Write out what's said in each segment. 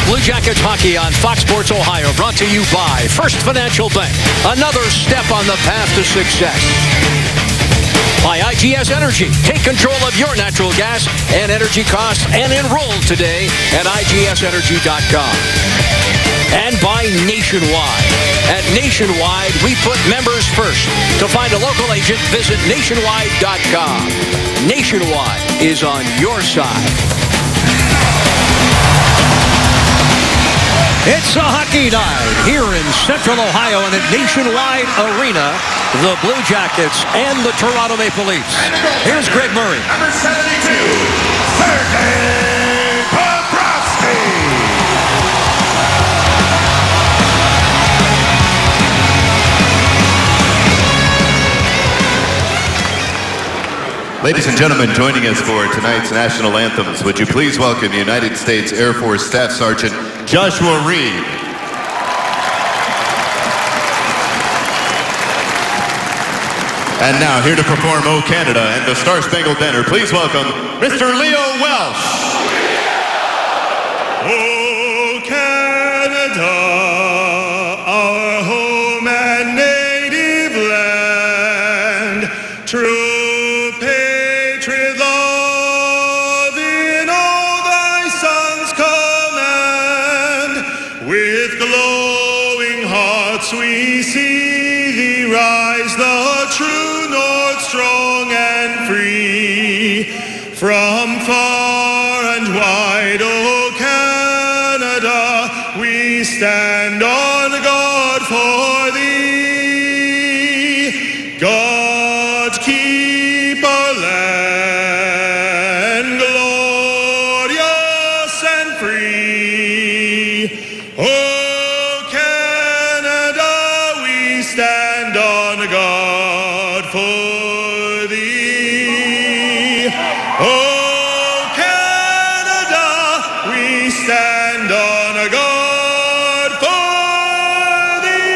Blue Jackets hockey on Fox Sports Ohio, brought to you by First Financial Bank. Another step on the path to success. By IGS Energy. Take control of your natural gas and energy costs and enroll today at IGSenergy.com. And by Nationwide. At Nationwide, we put members first. To find a local agent, visit Nationwide.com. Nationwide is on your side. It's a hockey night here in Central Ohio and at Nationwide Arena. The Blue Jackets and the Toronto Maple Leafs. Here's Greg Murray. Number 72, Sergei Bobrovsky. Ladies and gentlemen, joining us for tonight's national anthems, would you please welcome United States Air Force Staff Sergeant Joshua Reed. And now, here to perform O Canada and the Star Spangled Banner, please welcome Mr. Leo Welsh. O Canada, our home and native land, true patriot love in all thy sons command. With glowing hearts we see thee rise, the true north, strong and free. From far and wide, O Canada, we stand on guard for thee. God keep our land glorious and free. O Canada, we stand on guard for thee. O Canada, we stand on guard for thee.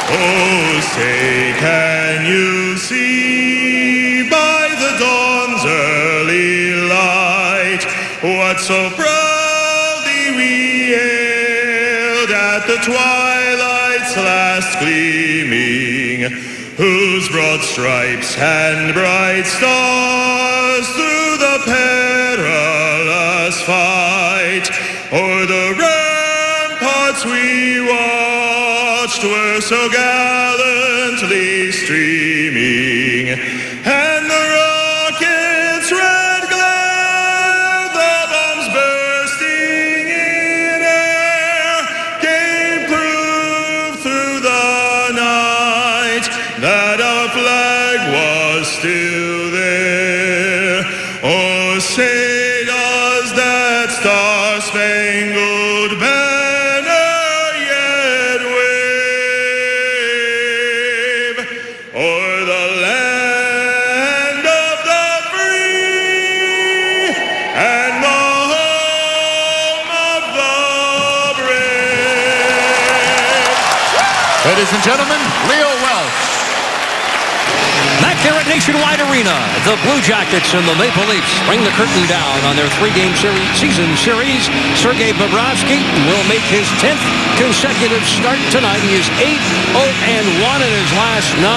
Oh, say, can you see by the dawn's early light what so proudly we hailed at the twilight's last gleaming, whose broad stripes and bright stars through the perilous fight o'er the ramparts we watched were so gallantly streaming, and the rockets' red glare, the bombs bursting in air, gave proof through the night that our flag was still there. Oh, say does that star-spangled banner yet wave o'er the land of the free and the home of the brave? Ladies and gentlemen, Leo Welsh. Back there at Nationwide Arena, the Blue Jackets and the Maple Leafs bring the curtain down on their three-game season series. Sergei Bobrovsky will make his 10th consecutive start tonight. He is 8-0-1 in his last 9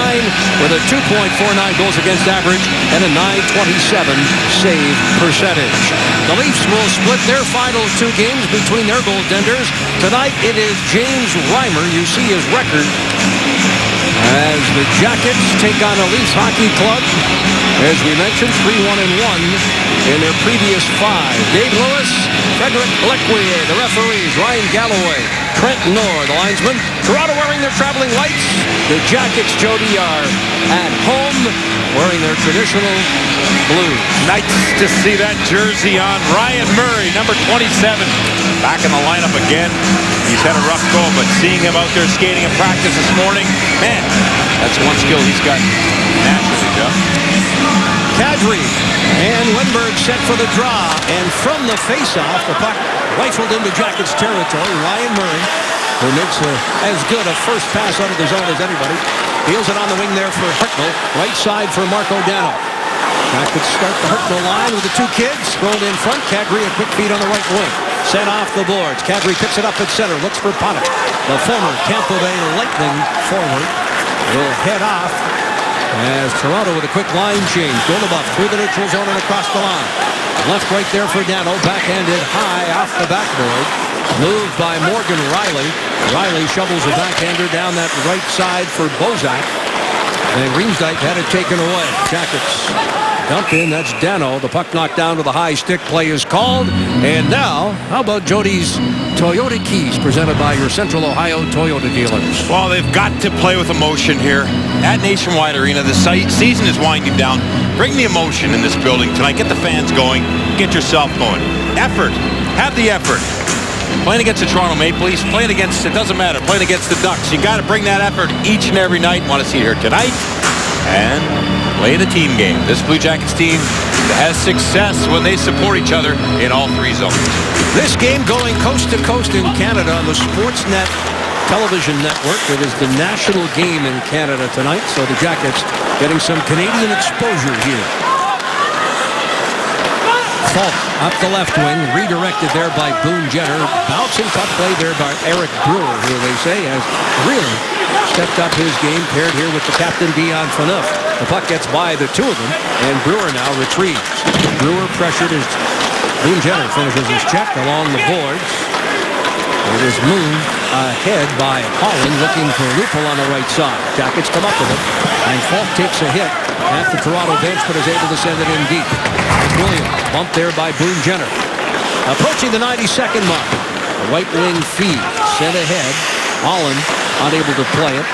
with a 2.49 goals against average and a .927 save percentage. The Leafs will split their final 2 games between their goaltenders. Tonight it is James Reimer. You see his record as the Jackets take on a Leafs hockey club, as we mentioned, 3-1-1 in their previous 5. Dave Lewis, Frederick Lequier, the referees, Ryan Galloway, Trent Knorr, the linesman. Toronto wearing their traveling whites. The Jackets, Jody, are at home wearing their traditional blue. Nice to see that jersey on Ryan Murray, number 27, back in the lineup again. He's had a rough go, but seeing him out there skating in practice this morning, man, that's one skill he's got naturally, Jeff. Kadri and Lindbergh set for the draw, and from the face-off, the puck rifled into Jackets territory. Ryan Murray, who makes as good a first pass out of the zone as anybody, deals it on the wing there for Hartnell. Right side for Marco Dano. Jackets start the Hartnell line with the two kids. Thrown in front. Kadri a quick feed on the right wing. Sent off the boards. Kadri picks it up at center. Looks for Panik. The former Tampa Bay Lightning forward will head off as Toronto with a quick line change. Goluboff through the neutral zone and across the line. Left right there for Dano. Backhanded high off the backboard. Moved by Morgan Riley. Riley shovels a backhander down that right side for Bozak. And Riemsdyk had it taken away. Jackets dumped in. That's Dano. The puck knocked down with a high stick. Play is called. And now, how about Jody's Toyota Keys, presented by your Central Ohio Toyota dealers? Well, they've got to play with emotion here at Nationwide Arena. The season is winding down. Bring the emotion in this building tonight. Get the fans going. Get yourself going. Effort. Have the effort. Playing against the Toronto Maple Leafs, playing against, it doesn't matter, playing against the Ducks. You got to bring that effort each and every night. Want to see it here tonight and play the team game. This Blue Jackets team has success when they support each other in all three zones. This game going coast to coast in Canada on the Sportsnet television network. It is the national game in Canada tonight, so the Jackets getting some Canadian exposure here. Falk up the left wing, redirected there by Boone Jenner. Bouncing puck play there by Eric Brewer, who they say has really stepped up his game, paired here with the captain Dion Phaneuf. The puck gets by the two of them, and Brewer now retrieves. Brewer pressured as Boone Jenner finishes his check along the boards. It is moved ahead by Holland, looking for Lupul on the right side. Jackets come up with it, and Falk takes a hit at the Toronto bench, but is able to send it in deep. Williams bumped there by Boone Jenner. Approaching the 92nd mark. The right wing feed sent ahead. Holland unable to play it.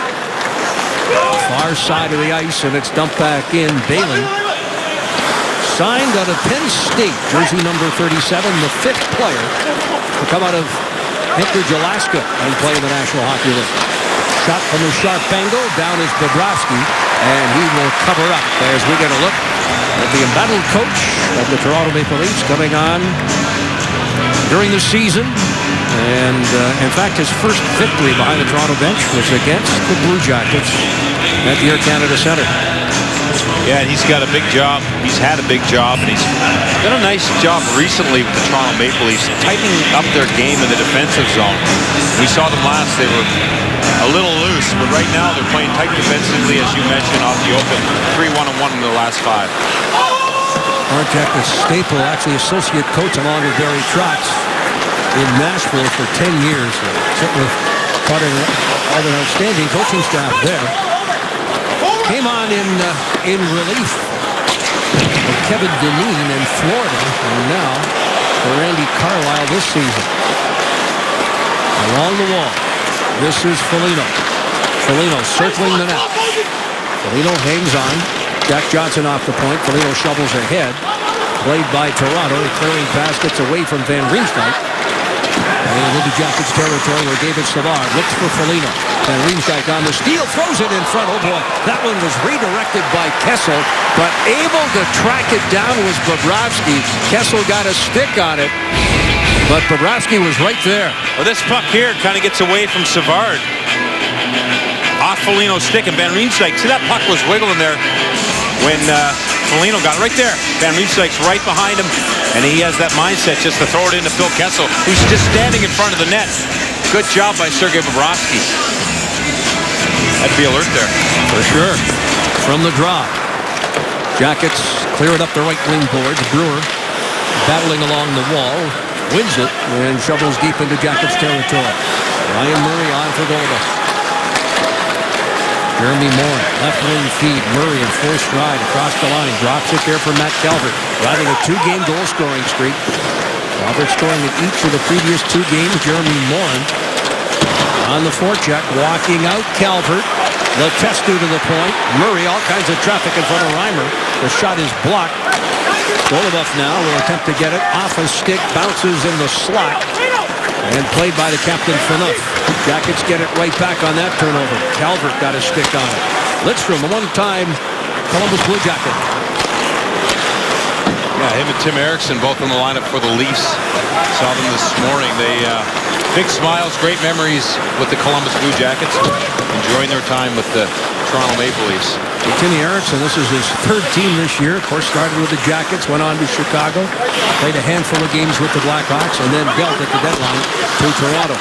Far side of the ice, and it's dumped back in. Bailey signed out of Penn State, jersey number 37, the fifth player to come out of Anchorage, Alaska, and play in the National Hockey League. Shot from the sharp angle. Down is Bobrovsky, and he will cover up as we get a look at the embattled coach of the Toronto Maple Leafs coming on during the season. And in fact, his first victory behind the Toronto bench was against the Blue Jackets at the Air Canada Centre. Yeah, he's got a big job. He's had a big job, and he's done a nice job recently with the Toronto Maple Leafs, tightening up their game in the defensive zone. We saw them last. They were a little loose, but right now they're playing tight defensively, as you mentioned, off the open. 3-1-1 in the last 5. Mark Jackets staple, actually associate coach along with Barry Trotz in Nashville for 10 years. Certainly part of an outstanding coaching staff there. Came on in relief of Kevin Dineen in Florida, and now for Randy Carlyle this season. Along the wall, this is Foligno. Foligno circling the net. Foligno hangs on. Jack Johnson off the point. Foligno shovels ahead. Played by Toronto, clearing pass gets away from Van Riemsdyk. And into Jackets territory where David Savard looks for Foligno. And Riemsdyk on the steal, throws it in front. Oh boy, that one was redirected by Kessel, but able to track it down was Bobrovsky. Kessel got a stick on it, but Bobrovsky was right there. Well, this puck here kind of gets away from Savard. Off Foligno's stick, and Van Riemsdyk, see that puck was wiggling there when Foligno got it right there. Van Riemsdyk's right behind him, and he has that mindset just to throw it into Phil Kessel, who's just standing in front of the net. Good job by Sergei Bobrovsky. Had to be alert there. For sure. From the draw. Jackets clear it up the right wing boards. Brewer battling along the wall. Wins it and shovels deep into Jackets territory. Ryan Murray on for Goluboff. Jeremy Moore, left wing feed. Murray in full stride across the line. Drops it there for Matt Calvert. Riding a 2-game goal scoring streak. Calvert scoring in each of the previous 2 games. Jeremy Moore on the forecheck. Walking out Calvert. Letestu to the point. Murray, all kinds of traffic in front of Reimer. The shot is blocked. Goluboff now will attempt to get it off a stick. Bounces in the slot. And played by the captain, Phaneuf. Jackets get it right back on that turnover. Calvert got a stick on it. Lidstrom, a one-time Columbus Blue Jacket. Yeah, him and Tim Erickson both in the lineup for the Leafs. Saw them this morning. They big smiles, great memories with the Columbus Blue Jackets, enjoying their time with the Toronto Maple Leafs. Timmy Erickson, this is his third team this year. Of course, started with the Jackets, went on to Chicago, played a handful of games with the Blackhawks, and then dealt at the deadline to Toronto.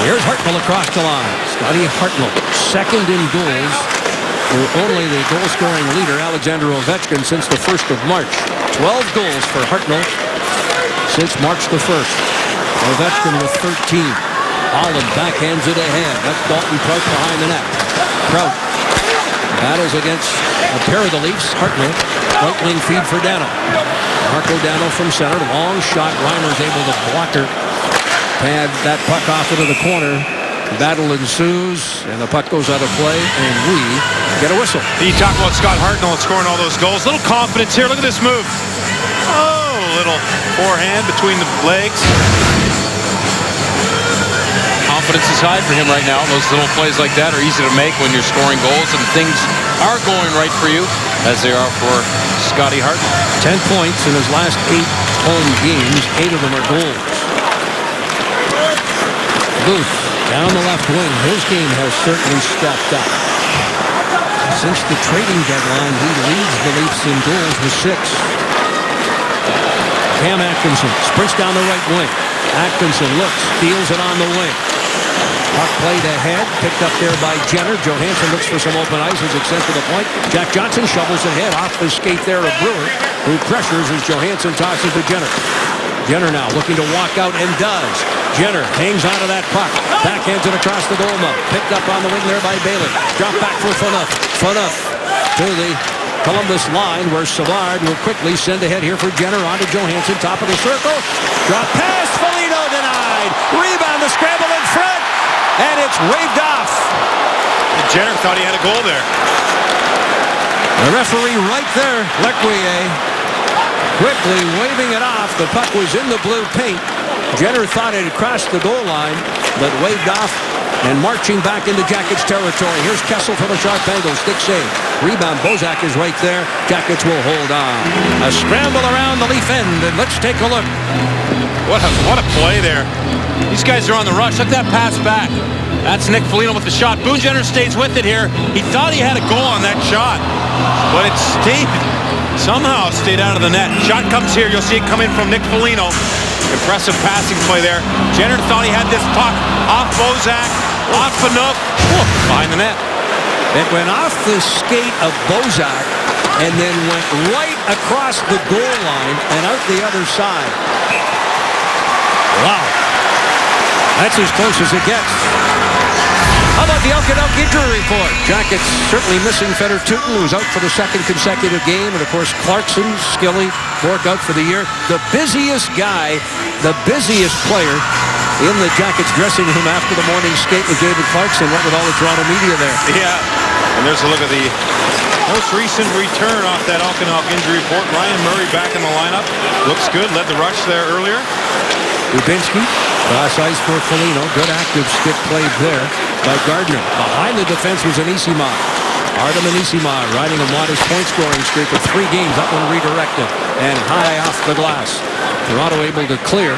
Here's Hartnell across the line. Scotty Hartnell, second in goals for only the goal-scoring leader, Alexander Ovechkin, since the 1st of March. 12 goals for Hartnell since March the 1st. Ovechkin with 13. Holland backhands it ahead. That's Dalton Prout behind the net. Prout battles against a pair of the Leafs. Hartnell, right wing feed for Dano. Marco Dano from center. Long shot. Reimer's able to block her. Pad that puck off into the corner. Battle ensues, and the puck goes out of play, and we get a whistle. You talk about Scott Hartnell scoring all those goals. Little confidence here. Look at this move. Oh, little forehand between the legs. Confidence is high for him right now. Those little plays like that are easy to make when you're scoring goals and things are going right for you, as they are for Scotty Hartnell. 10 points in his last 8 home games. 8 of them are goals. Booth down the left wing. His game has certainly stepped up. Since the trading deadline, he leads the Leafs in goals with 6. Cam Atkinson sprints down the right wing. Atkinson looks, steals it on the wing. Puck played ahead, picked up there by Jenner. Johansson looks for some open ice as it's sent to the point. Jack Johnson shovels it ahead off the skate there of Brewer, who pressures as Johansson tosses to Jenner. Jenner now looking to walk out and does. Jenner hangs onto that puck. Backhands it across the goal mouth. Picked up on the wing there by Bailey. Drop back for Phaneuf. Phaneuf to the Columbus line where Savard will quickly send ahead here for Jenner onto Johansson. Top of the circle. Drop pass. Foligno denied. Rebound. The scramble in front. And it's waved off. And Jenner thought he had a goal there. The referee right there, Lequier, quickly waving it off. The puck was in the blue paint. Jenner thought it had crossed the goal line, but waved off and marching back into Jackets territory. Here's Kessel for the sharp angle. Stick save. Rebound. Bozak is right there. Jackets will hold on. A scramble around the Leaf end, and let's take a look. What a play there. These guys are on the rush. Look at that pass back. That's Nick Foligno with the shot. Boone Jenner stays with it here. He thought he had a goal on that shot, but it somehow stayed out of the net. Shot comes here. You'll see it come in from Nick Foligno. Impressive passing play there. Jenner thought he had this puck off Bozak, off Phaneuf, behind the net. It went off the skate of Bozak and then went right across the goal line and out the other side. Wow. That's as close as it gets. How about the Elk injury report? Jackets certainly missing Feder Tooten, who's out for the 2nd consecutive game. And, of course, Clarkson, Skilly, Bork out for the year. The busiest guy, the busiest player in the Jackets dressing room after the morning skate with David Clarkson. What with all the Toronto media there. Yeah. And there's a look at the most recent return off that Elk injury report. Ryan Murray back in the lineup. Looks good. Led the rush there earlier. Dubinsky, cross ice for Foligno. Good active stick played there by Gardner. Behind the defense was Anisimov. Artem Anisimov riding a modest point-scoring streak of 3 games. That one redirected and high off the glass. Toronto able to clear.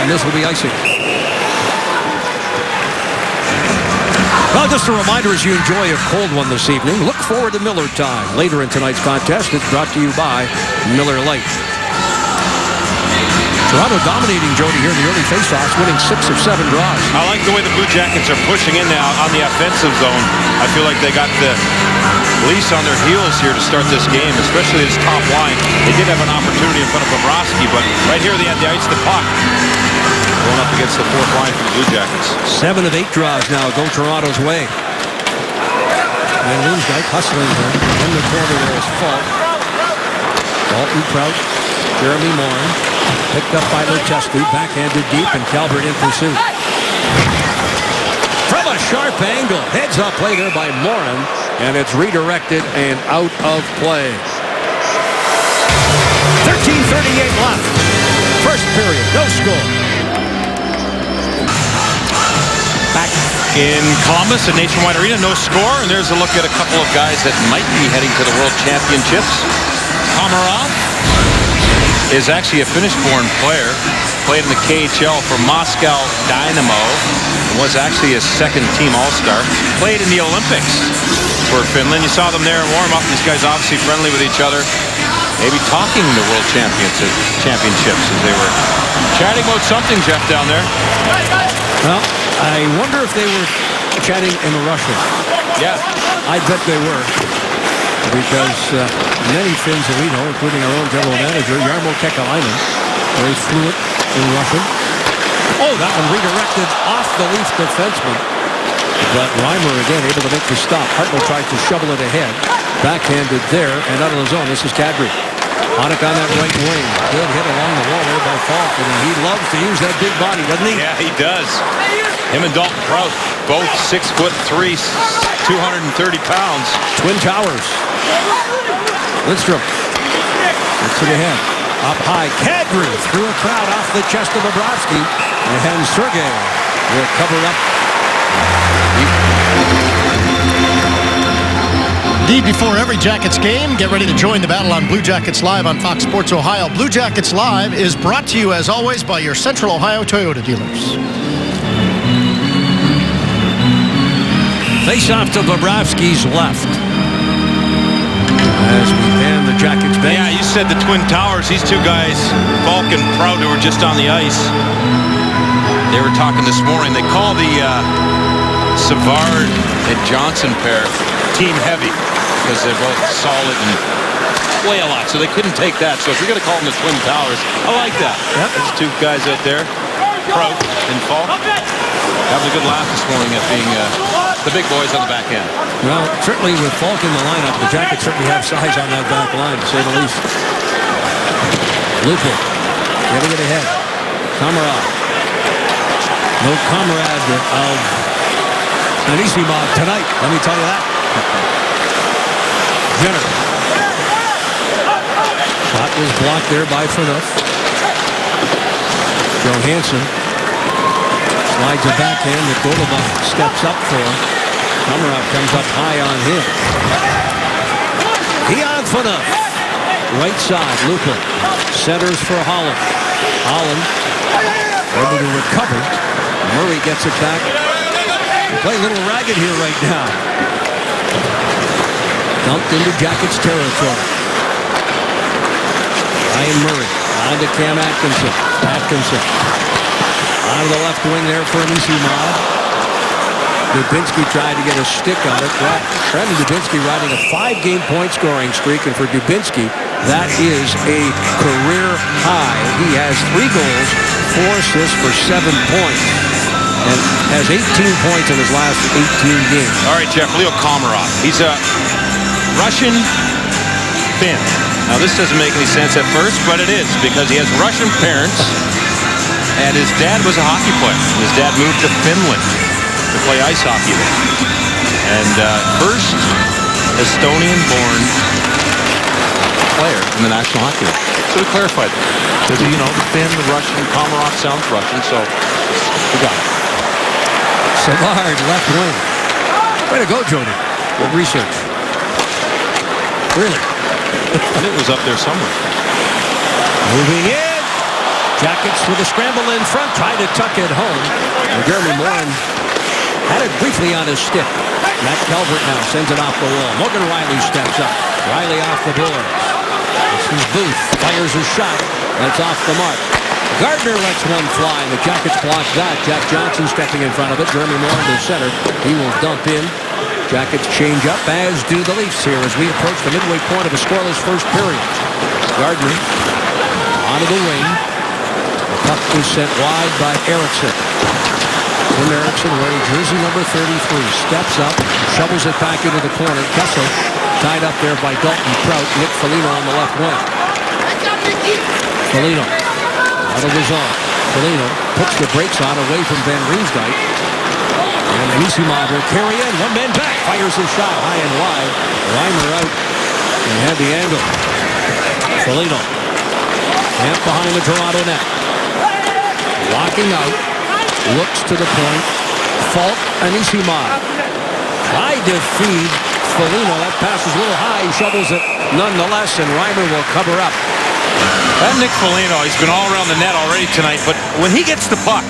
And this will be icing. Well, just a reminder as you enjoy a cold one this evening, look forward to Miller Time. Later in tonight's contest, it's brought to you by Miller Lite. Toronto dominating Jody here in the early faceoffs, winning 6 of 7 draws. I like the way the Blue Jackets are pushing in now on the offensive zone. I feel like they got the Leafs on their heels here to start this game, especially this top line. They did have an opportunity in front of Bobrovsky, but right here they had the ice the puck. Going up against the 4th line for the Blue Jackets. 7 of 8 draws now go Toronto's way. And Lundstedt hustling him in the corner there is Falk. Dalton Prout, Jeremy Morin. Picked up by Letestu, backhanded deep, and Calvert in pursuit. From a sharp angle, heads-up play there by Morin, and it's redirected and out of play. 13:38 left. First period, no score. Back in Columbus at Nationwide Arena. No score, and there's a look at a couple of guys that might be heading to the World Championships. Komarov is actually a Finnish-born player. Played in the KHL for Moscow Dynamo. And was actually a second-team All-Star. Played in the Olympics for Finland. You saw them there in warm-up. These guys obviously friendly with each other. Maybe talking the World Championships as they were chatting about something, Jeff, down there. Well, I wonder if they were chatting in Russian. Yeah. I bet they were. Because many Finns that we know, including our own general manager, Jarmo Kekalainen, very fluent in Russian. Oh, that one redirected off the Leaf defenseman. But Reimer again able to make the stop. Hartnell tries to shovel it ahead. Backhanded there and out of the zone. This is Kadri. Hanek on that right wing. Good hit along the wall there by Falk. And he loves to use that big body, doesn't he? Yeah, he does. Him and Dalton Prout, both 6'3", 230 pounds. Twin Towers. Lindstrom. Gets it ahead. Up high. Kadri through a crowd off the chest of Bobrovsky. And Sergei will cover up. Indeed, before every Jackets game, get ready to join the battle on Blue Jackets Live on Fox Sports Ohio. Blue Jackets Live is brought to you, as always, by your Central Ohio Toyota dealers. Face off to Bobrovsky's left. As we pan the Jackets bench. Yeah, you said the Twin Towers. These two guys, Falk and Prout, who were just on the ice. They were talking this morning. They call the Savard and Johnson pair team heavy because they're both solid and play a lot. So they couldn't take that. So if you're going to call them the Twin Towers, I like that. Yep. There's two guys out there, Prout and Falk. Having a good laugh this morning at being the big boys on the back end. Well, certainly with Falk in the lineup, the Jackets certainly have size on that back line, to say the least. Lupul getting it ahead. Komarov. No comrade of Anisimov tonight, let me tell you that. Jenner. Shot was blocked there by Phaneuf. Johansson slides a backhand that Golubov steps up for. Komarov comes up high on him. Keon Phaneuf. Right side, Lupul. Centers for Holland. Holland able to recover. Murray gets it back. They play a little ragged here right now. Dumped into Jackets territory. Ryan Murray on to Cam Atkinson. Atkinson out of the left wing there for Anisimov. Dubinsky tried to get a stick on it. Brandon Dubinsky riding a 5-game point scoring streak, and for Dubinsky, that is a career high. He has 3 goals, 4 assists for 7 points, and has 18 points in his last 18 games. All right, Jeff, Leo Komarov. He's a Russian Finn. Now, this doesn't make any sense at first, but it is, because he has Russian parents, and his dad was a hockey player. His dad moved to Finland to play ice hockey there. And first Estonian-born player in the National Hockey League. So we clarified that. Because, you know, the Finn, the Russian, Komarov sounds Russian, so we got it. Savard, left wing. Way to go, Jody. Good research. Really? And it was up there somewhere. Moving in. Jackets with a scramble in front. Tried to tuck it home. And Jeremy Morin had it briefly on his stick. Matt Calvert now sends it off the wall. Morgan Riley steps up. Riley off the boards. This is Booth. Fires a shot. That's off the mark. Gardner lets one fly. The Jackets block that. Jack Johnson stepping in front of it. Jeremy Morin to center. He will dump in. Jackets change up, as do the Leafs here as we approach the midway point of a scoreless first period. Gardner onto the wing. The puck is sent wide by Eriksson. Tim Eriksson wearing jersey number 33. Steps up, shovels it back into the corner. Kessel tied up there by Dalton Prout. Nick Foligno on the left wing. Foligno out of the zone. Foligno puts the brakes on away from Van Riemsdyk. And Anisimov will carry in. One man back. Fires his shot high and wide. Reimer out and had the angle. Foligno. Camp behind the Toronto net. Walking out. Looks to the point. Falk and Isimar. Tried to feed Foligno. That pass is a little high. He shovels it nonetheless, and Reimer will cover up. That Nick Foligno, he's been all around the net already tonight, but when he gets the puck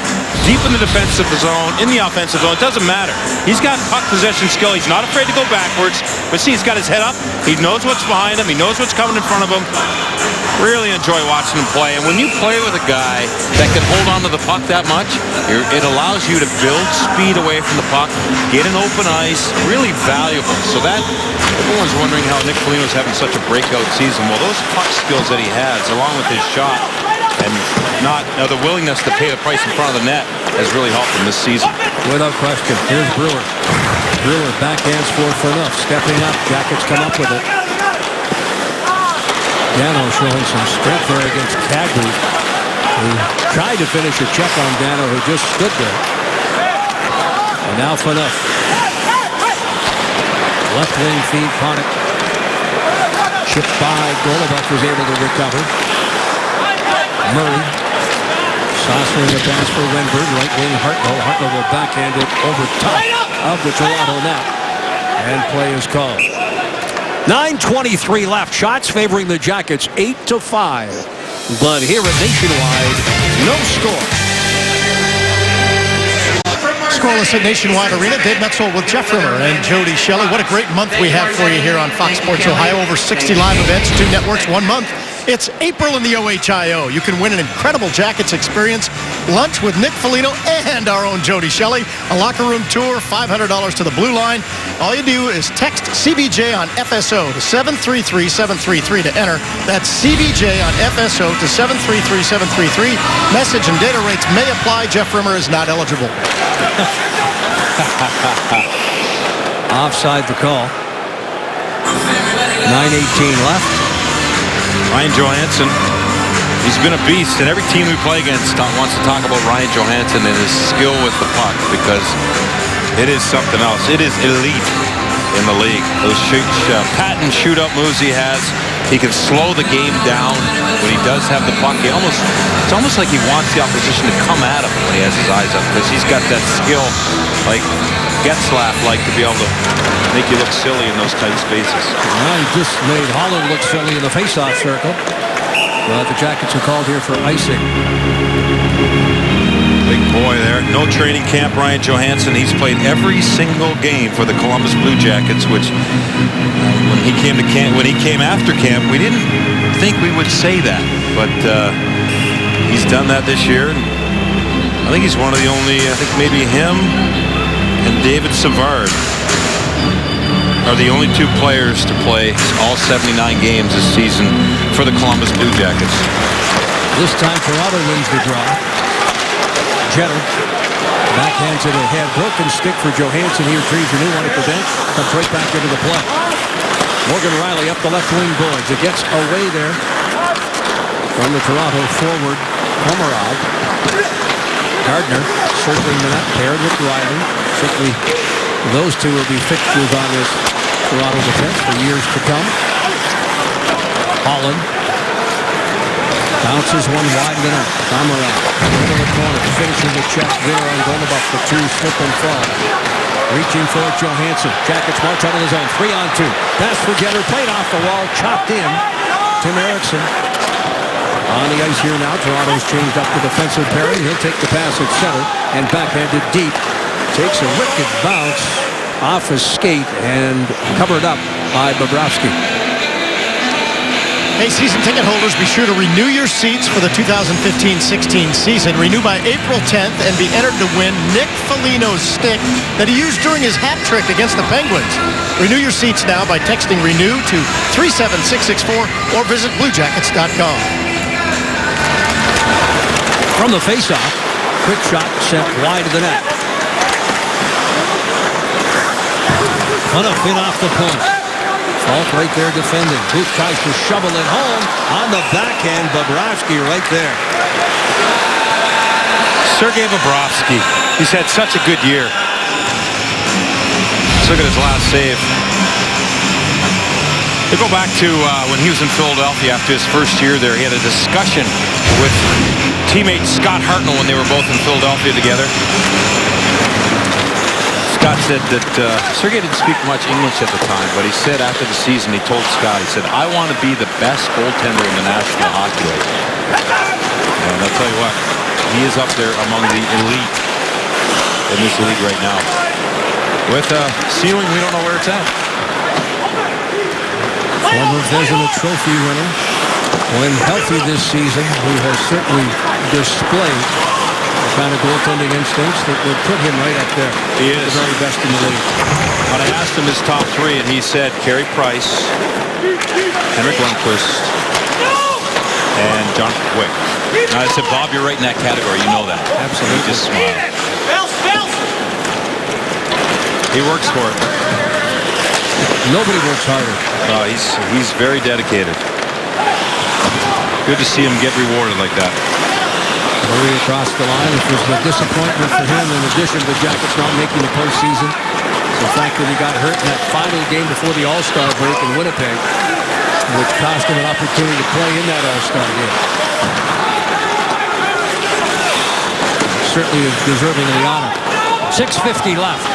deep in the defensive zone, in the offensive zone, it doesn't matter. He's got puck possession skill. He's not afraid to go backwards, but see, he's got his head up. He knows what's behind him. He knows what's coming in front of him. Really enjoy watching him play. And when you play with a guy that can hold on to the puck that much, it allows you to build speed away from the puck, get an open ice, really valuable. So that, everyone's wondering how Nick Foligno's having such a breakout season. Well, those puck skills that he has, along with his shot, and the willingness to pay the price in front of the net has really helped him this season. Without question. Here's Brewer. Brewer backhands for enough. Stepping up. Jackets come up with it. Dano showing some strength there against Cadbury. He tried to finish a check on Dano, who just stood there. And now Phaneuf. Left wing feed, Panik. Chipped by Goluboff, was able to recover. Murray. Saucering the pass for Wenberg. Right wing Hartnell. Hartnell will backhand it over top of the Toronto net. And play is called. 9:23 left. Shots favoring the Jackets 8-5. But here at Nationwide, no score. Scoreless at Nationwide Arena. Dave Metzel with Jeff Rimmer and Jody Shelley. What a great month we have for you here on Fox Sports Ohio. Over 60 live events, 2 networks, 1 month. It's April in the OHIO. You can win an incredible Jackets experience, lunch with Nick Foligno and our own Jody Shelley, a locker room tour, $500 to the Blue Line. All you do is text CBJ on FSO to 733-733 to enter. That's CBJ on FSO to 733-733. Message and data rates may apply. Jeff Rimmer is not eligible. Offside the call. 9:18 left. Ryan Johansson, he's been a beast, and every team we play against wants to talk about Ryan Johansson and his skill with the puck, because it is something else. It is elite in the league. Those patent shootout moves he has, he can slow the game down when he does have the puck. It's almost like he wants the opposition to come at him when he has his eyes up, because he's got that skill, like Getzlaf, to be able to make you look silly in those tight spaces. Well, he just made Holland look silly in the faceoff circle. But the Jackets are called here for icing. Big boy there. No training camp, Ryan Johansson. He's played every single game for the Columbus Blue Jackets, which when he came to camp, when he came after camp, we didn't think we would say that. But he's done that this year. I think he's one of the only, I think maybe him and David Savard are the only 2 players to play all 79 games this season for the Columbus Blue Jackets. This time Toronto wins the draw. Jeter backhands it ahead. Broken stick for Johansson. He retrieves a new one at the bench. Comes right back into the play. Morgan Riley up the left wing boards. It gets away there from the Toronto forward, Komarov. Gardner circling the net, paired with Riley. Certainly those 2 will be fixtures on this Toronto defense for years to come. Holland bounces one wide of the net. Komarov into the corner, finishing the check there on Goluboff. The 2 slip and fall. Reaching for Johansson. Jackets march out of the zone. 3-on-2. Pass for Getter. Played off the wall. Chopped in. Tim Erickson on the ice here now. Toronto's changed up the defensive pairing. He'll take the pass at center and backhanded deep. Takes a wicked bounce off his skate and covered up by Bobrovsky. Hey, season ticket holders, be sure to renew your seats for the 2015-16 season. Renew by April 10th and be entered to win Nick Foligno's stick that he used during his hat trick against the Penguins. Renew your seats now by texting RENEW to 37664 or visit BlueJackets.com. From the faceoff, quick shot sent wide of the net. Phaneuf in off the point. Falk right there defending. Booth tries to shovel it home. On the backhand, Bobrovsky right there. Sergei Bobrovsky. He's had such a good year. Let's look at his last save. To go back to when he was in Philadelphia after his first year there, he had a discussion with teammate Scott Hartnell when they were both in Philadelphia together. Scott said that Sergei didn't speak much English at the time, but he said after the season, he told Scott, he said, I want to be the best goaltender in the National Hockey League. And I'll tell you what, he is up there among the elite in this league right now. With a ceiling, we don't know where it's at. Former Vezina Trophy winner, when healthy this season, who has certainly displayed the kind of goaltending instincts that would put him right up there. He is the very best in the league. When I asked him his top three, and he said Carey Price, Henrik Lundqvist, and John Quick. And I said, Bob, you're right in that category. You know that. Absolutely. He just smiled. He works for it. Nobody works harder. He's very dedicated. Good to see him get rewarded like that. Murray across the line, which was the disappointment for him in addition to the Jackets not making the postseason. The fact that he got hurt in that final game before the All-Star break in Winnipeg, which cost him an opportunity to play in that All-Star game. Certainly is deserving of the honor. 6:50 left.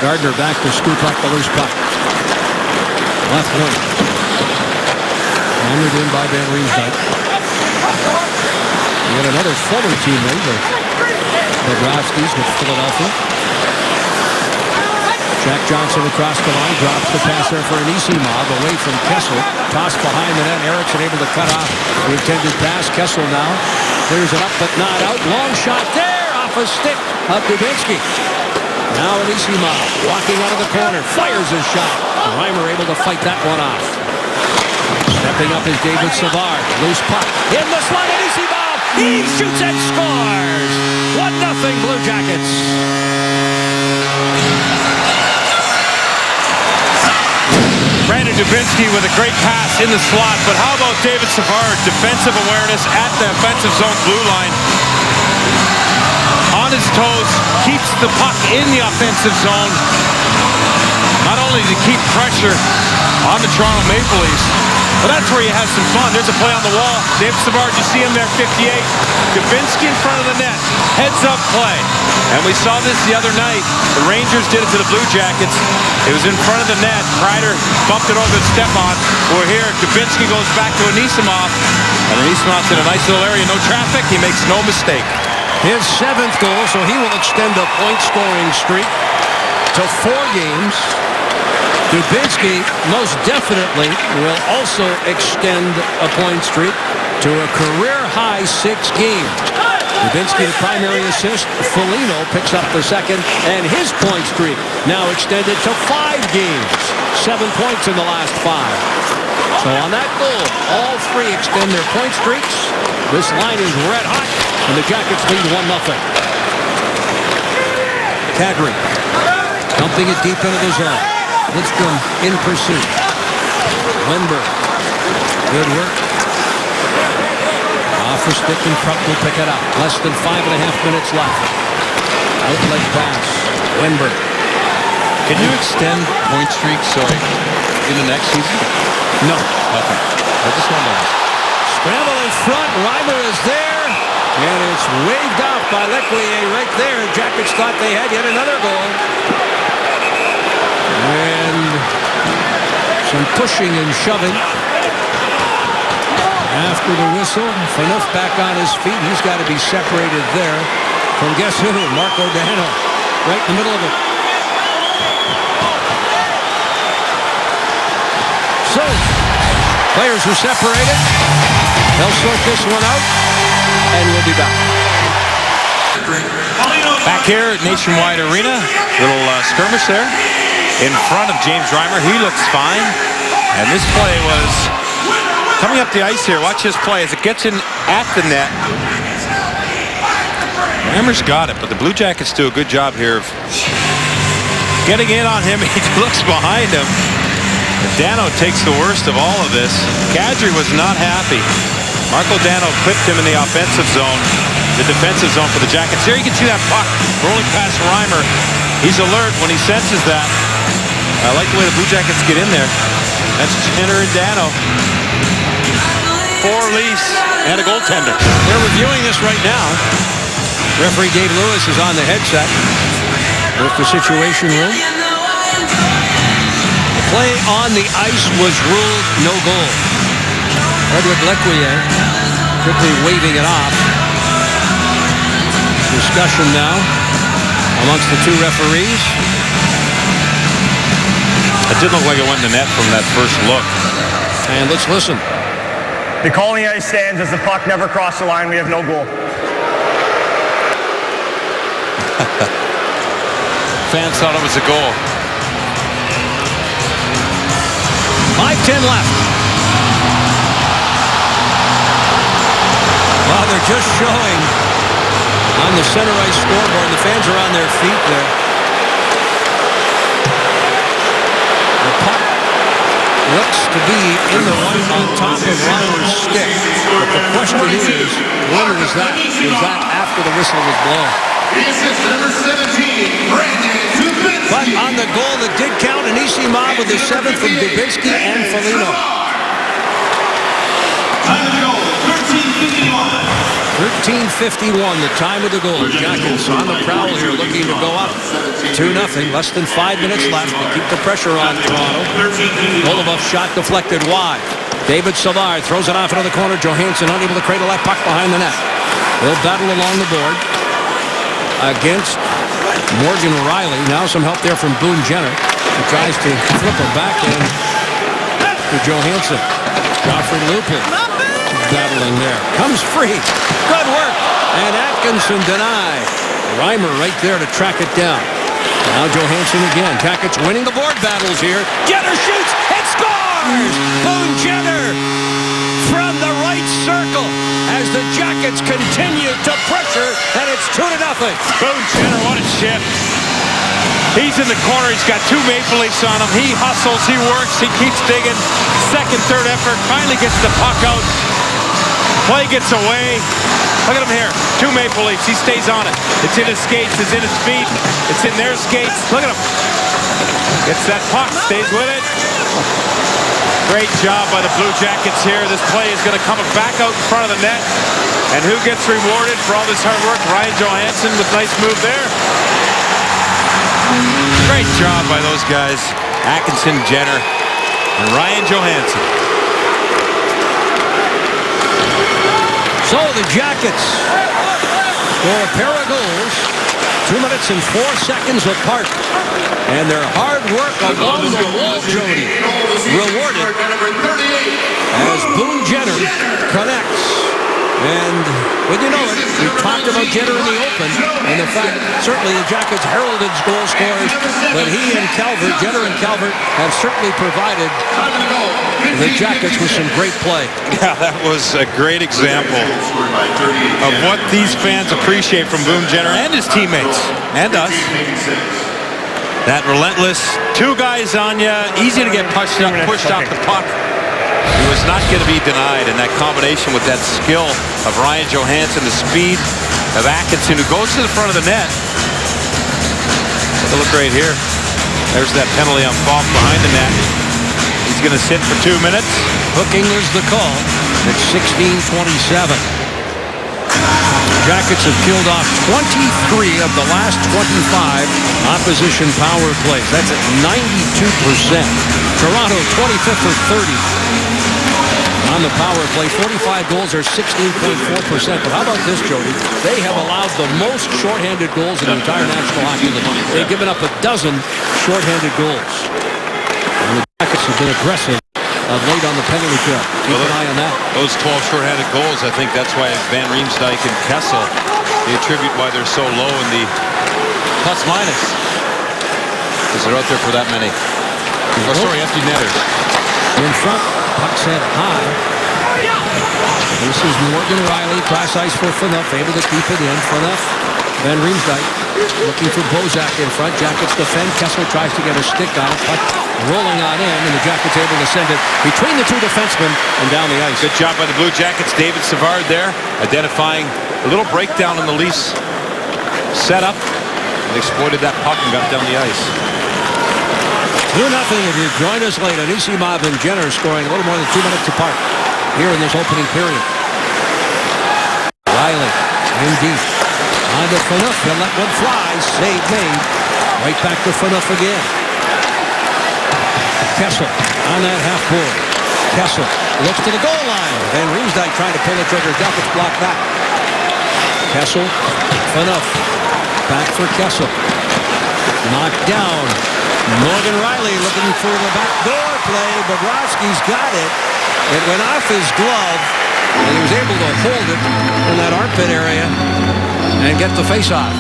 Gardner back to scoop up the loose puck. Left wing. Honored in by Van Riemsdyk. Yet another former teammate of Bobrovsky's with Philadelphia. Jack Johnson across the line, drops the pass there for an Anisimov away from Kessel. Tossed behind the net. Eriksson able to cut off the intended pass. Kessel now clears it up but not out. Long shot there off a stick of Dubinsky. Now Anisimov walking out of the corner, fires his shot. Reimer able to fight that one off. Stepping up is David Savard. Loose puck in the slot. Anisimov. He shoots and scores. 1-0 Blue Jackets. Brandon Dubinsky with a great pass in the slot, but how about David Savard? Defensive awareness at the offensive zone blue line. On his toes, keeps the puck in the offensive zone. Not only to keep pressure on the Toronto Maple Leafs, but that's where you have some fun. There's a play on the wall. David Savard, you see him there, 58. Dubinsky in front of the net. Heads up play. And we saw this the other night. The Rangers did it to the Blue Jackets. It was in front of the net. Kreider bumped it over to Stepan. We're here. Dubinsky goes back to Anisimov. And Anisimov's in a nice little area. No traffic. He makes no mistake. His 7th goal, so he will extend a point-scoring streak to 4 games. Dubinsky most definitely will also extend a point streak to a career-high 6 games. Dubinsky the primary assist. Foligno picks up the second, and his point streak now extended to 5 games. 7 points in the last 5. So on that goal, all 3 extend their point streaks. This line is red hot, and the Jackets lead 1-0. Kadri dumping it deep into the zone. Lidstrom in pursuit. Lindbergh. Good work. Off the stick, and Krupp will pick it up. Less than 5.5 minutes left. Outlet pass. Lindbergh. Can you extend point streaks, in the next season? No. Okay. I just wanted to ask. Scramble in front. Reimer is there. And it's waved off by Leclerc right there. Jackets thought they had yet another goal. And some pushing and shoving. After the whistle, Phaneuf back on his feet. He's got to be separated there from guess who? Marco Dano. Right in the middle of it. So, players are separated. They'll sort this one out, and we'll be back. Back here at Nationwide Arena, little skirmish there in front of James Reimer. He looks fine, and this play was coming up the ice here. Watch this play as it gets in at the net. Reimer's got it, but the Blue Jackets do a good job here of getting in on him. He looks behind him. Dano takes the worst of all of this. Kadri was not happy. Marco Dano clipped him in the offensive zone, the defensive zone for the Jackets. Here you can see that puck rolling past Reimer. He's alert when he senses that. I like the way the Blue Jackets get in there. That's Jenner and Dano. 4 Leafs and a goaltender. They're reviewing this right now. Referee Dave Lewis is on the headset. with the Situation Room. The play on the ice was ruled no goal. Edward Lequier quickly waving it off. Discussion now amongst the two referees. It didn't look like it went in the net from that first look. And let's listen. The call on the ice stands as the puck never crossed the line. We have no goal. Fans thought it was a goal. 5:10 left. Well, they're just showing on the center ice scoreboard. The fans are on their feet there. The puck looks to be in the one on top of Reimer's stick. But the question is, when is that? Is that after the whistle was blown? Number 17, Brandon Dubinsky. But on the goal that did count, an EC Mob with the 7th from Dubinsky and Foligno. Time of the goal, 13:51. 13:51, the time of the goal. Jackets on the prowl here, looking to go up 2-0. Less than 5 minutes left to keep the pressure on Toronto. Goluboff's shot deflected wide. David Savard throws it off into the corner. Johansson unable to cradle that puck behind the net. They'll battle along the board against Morgan Riley. Now some help there from Boone Jenner, who tries to flip it back in to Johansson. Joffrey Lupul battling there. Comes free. Good work. And Atkinson denied. Reimer right there to track it down. Now Johansson again. Jackets winning the board battles here. Jenner shoots and scores! Boone Jenner from the right circle as the Jackets continue to pressure, and it's 2-0. Boone Jenner, what a shift. He's in the corner. He's got two Maple Leafs on him. He hustles. He works. He keeps digging. Second, third effort. Finally gets the puck out. Play gets away. Look at him here. Two Maple Leafs. He stays on it. It's in his skates. It's in his feet. It's in their skates. Look at him. Gets that puck. Stays with it. Great job by the Blue Jackets here. This play is going to come back out in front of the net. And who gets rewarded for all this hard work? Ryan Johansson with nice move there. Great job by those guys. Atkinson, Jenner, and Ryan Johansson. So the Jackets score a pair of goals 2 minutes and 4 seconds apart. And their hard work along the wall, Jody, rewarded as Boone Jenner connects. And when you know it, we talked about Jenner in the open, and the fact certainly the Jackets heralded goal scorers, but he and Calvert, Jenner and Calvert, have certainly provided the Jackets with some great play. Yeah, that was a great example of what these fans appreciate from Boone Jenner and his teammates, and us. That relentless, two guys on you, easy to get pushed off the puck. He was not going to be denied, and that combination with that skill of Ryan Johansson, the speed of Atkinson, who goes to the front of the net. Take a look right here. There's that penalty on Falk behind the net. He's going to sit for 2 minutes. Hooking is the call. It's 16:27. Jackets have killed off 23 of the last 25 opposition power plays. That's at 92%. Toronto 25th or 30 on the power play. 45 goals are 16.4%. But how about this, Jody? They have allowed the most shorthanded goals in the entire National Hockey League. They've given up a dozen shorthanded goals. And the Jackets have been aggressive late on the penalty kill. Keep an eye on that. Those 12 shorthanded goals, I think that's why Van Riemsdyk and Kessel, they attribute why they're so low in the plus-minus. Because they're out there for that many. Oh, sorry, empty netters. In front, puck's head high. This is Morgan Riley, cross ice for Phaneuf, able to keep it in. Phaneuf, Van Riemsdyk looking for Bozak in front. Jackets defend. Kessel tries to get a stick on it. Puck rolling on in, and the Jackets able to send it between the two defensemen and down the ice. Good job by the Blue Jackets. David Savard there, identifying a little breakdown in the Leafs setup. They exploited that puck and got down the ice. 2-0 if you join us late. Anisimov and Jenner scoring a little more than 2 minutes apart here in this opening period. Riley in deep. On to Phaneuf. He'll let one fly. Save made Right back to Phaneuf again. Kessel on that half board. Kessel looks to the goal line. Van Riemsdyk trying to pull the trigger. Duckett's blocked back. Kessel, Phaneuf. Back for Kessel. Knocked down. Morgan Riley looking for the back door play. Bobrovsky's got it. It went off his glove, and he was able to hold it in that armpit area and get the face-off.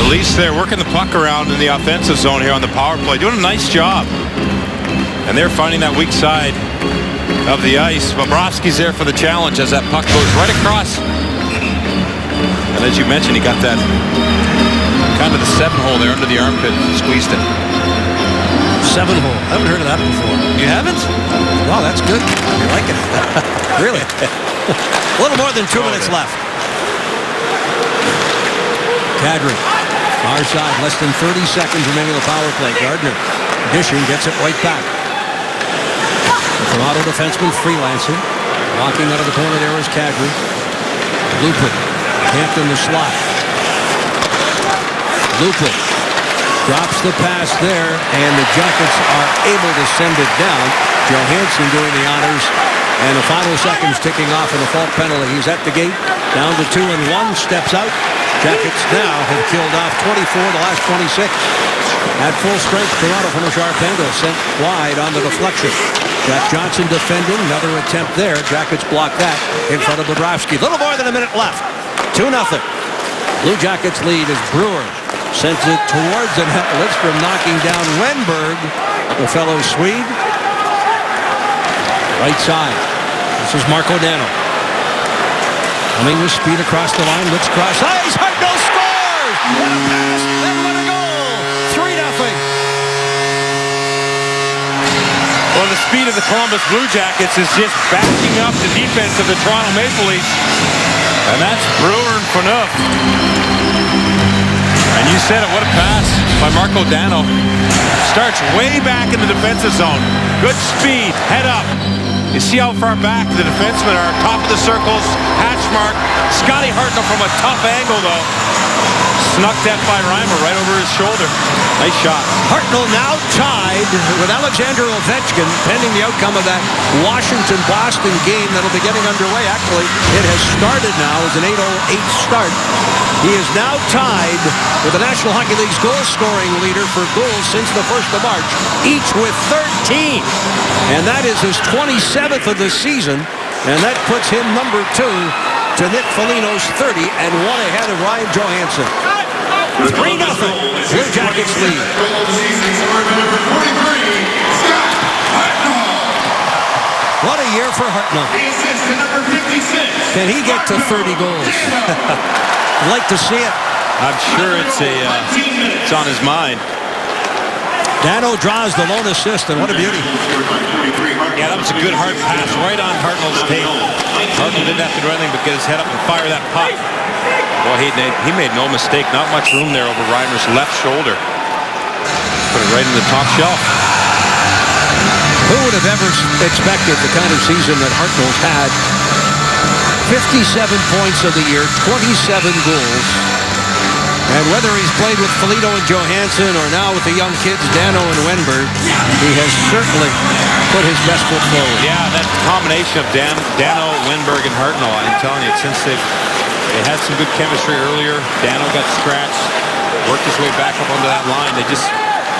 The Leafs there working the puck around in the offensive zone here on the power play. Doing a nice job. And they're finding that weak side of the ice. Bobrovsky's there for the challenge as that puck goes right across. And as you mentioned, he got that kind of the 7-hole there under the armpit. Squeezed it. 7-hole. I haven't heard of that before. You haven't? Wow, that's good. You're liking it. Really? A little more than 2 minutes left. Kadri. Far side. Less than 30 seconds remaining on the power play. Gardner dishing. Gets it right back. The Toronto defenseman freelancing. Walking out of the corner there is Kadri. Lupin. Camped in the slot. Lupin. Drops the pass there, and the Jackets are able to send it down. Johansson doing the honors, and the final seconds ticking off in a fault penalty. He's at the gate, down to 2-1, steps out. Jackets now have killed off 24 the last 26. At full strength, Toronto from Sharpendo sent wide on the deflection. Jack Johnson defending, another attempt there. Jackets block that in front of Bobrovsky. Little more than a minute left. 2-0. Blue Jackets lead as Brewer sends it towards the net. Lidstrom knocking down Wenberg, the fellow Swede. Right side. This is Marco Dano. Coming with speed across the line. Let's cross ice. Hartnell scores! What a pass! And what a goal! 3-0. Well, the speed of the Columbus Blue Jackets is just backing up the defense of the Toronto Maple Leafs. And that's Brewer and Phaneuf. And you said it, what a pass by Marco Dano. Starts way back in the defensive zone. Good speed, head up. You see how far back the defensemen are. Top of the circles, hatch mark. Scotty Hartnell from a tough angle, though. Snuck that by Reimer right over his shoulder. Nice shot. Hartnell now tied with Alexander Ovechkin, pending the outcome of that Washington-Boston game that'll be getting underway. Actually, it has started now as an 8:08 start. He is now tied with the National Hockey League's goal-scoring leader for goals since the 1st of March, each with 13. And that is his 27th of the season, and that puts him number 2 to Nick Foligno's 30 and 1 ahead of Ryan Johansson. 3-0. Blue Jackets lead. What a year for Hartnell. Can he get to 30 goals? I'd like to see it. I'm sure it's on his mind. Dano draws the lone assist, and what a beauty. Yeah, that was a good hard pass right on Hartnell's tape. Hartnell didn't have to do anything but get his head up and fire that puck. Well, he made no mistake. Not much room there over Reimer's left shoulder. Put it right in the top shelf. Who would have ever expected the kind of season that Hartnell's had? 57 points of the year, 27 goals. And whether he's played with Foligno and Johansson or now with the young kids, Dano and Wenberg, he has certainly put his best foot forward. Yeah, that combination of Dano, Wenberg, and Hartnell, I'm telling you, since they had some good chemistry earlier, Dano got scratched, worked his way back up onto that line. They just,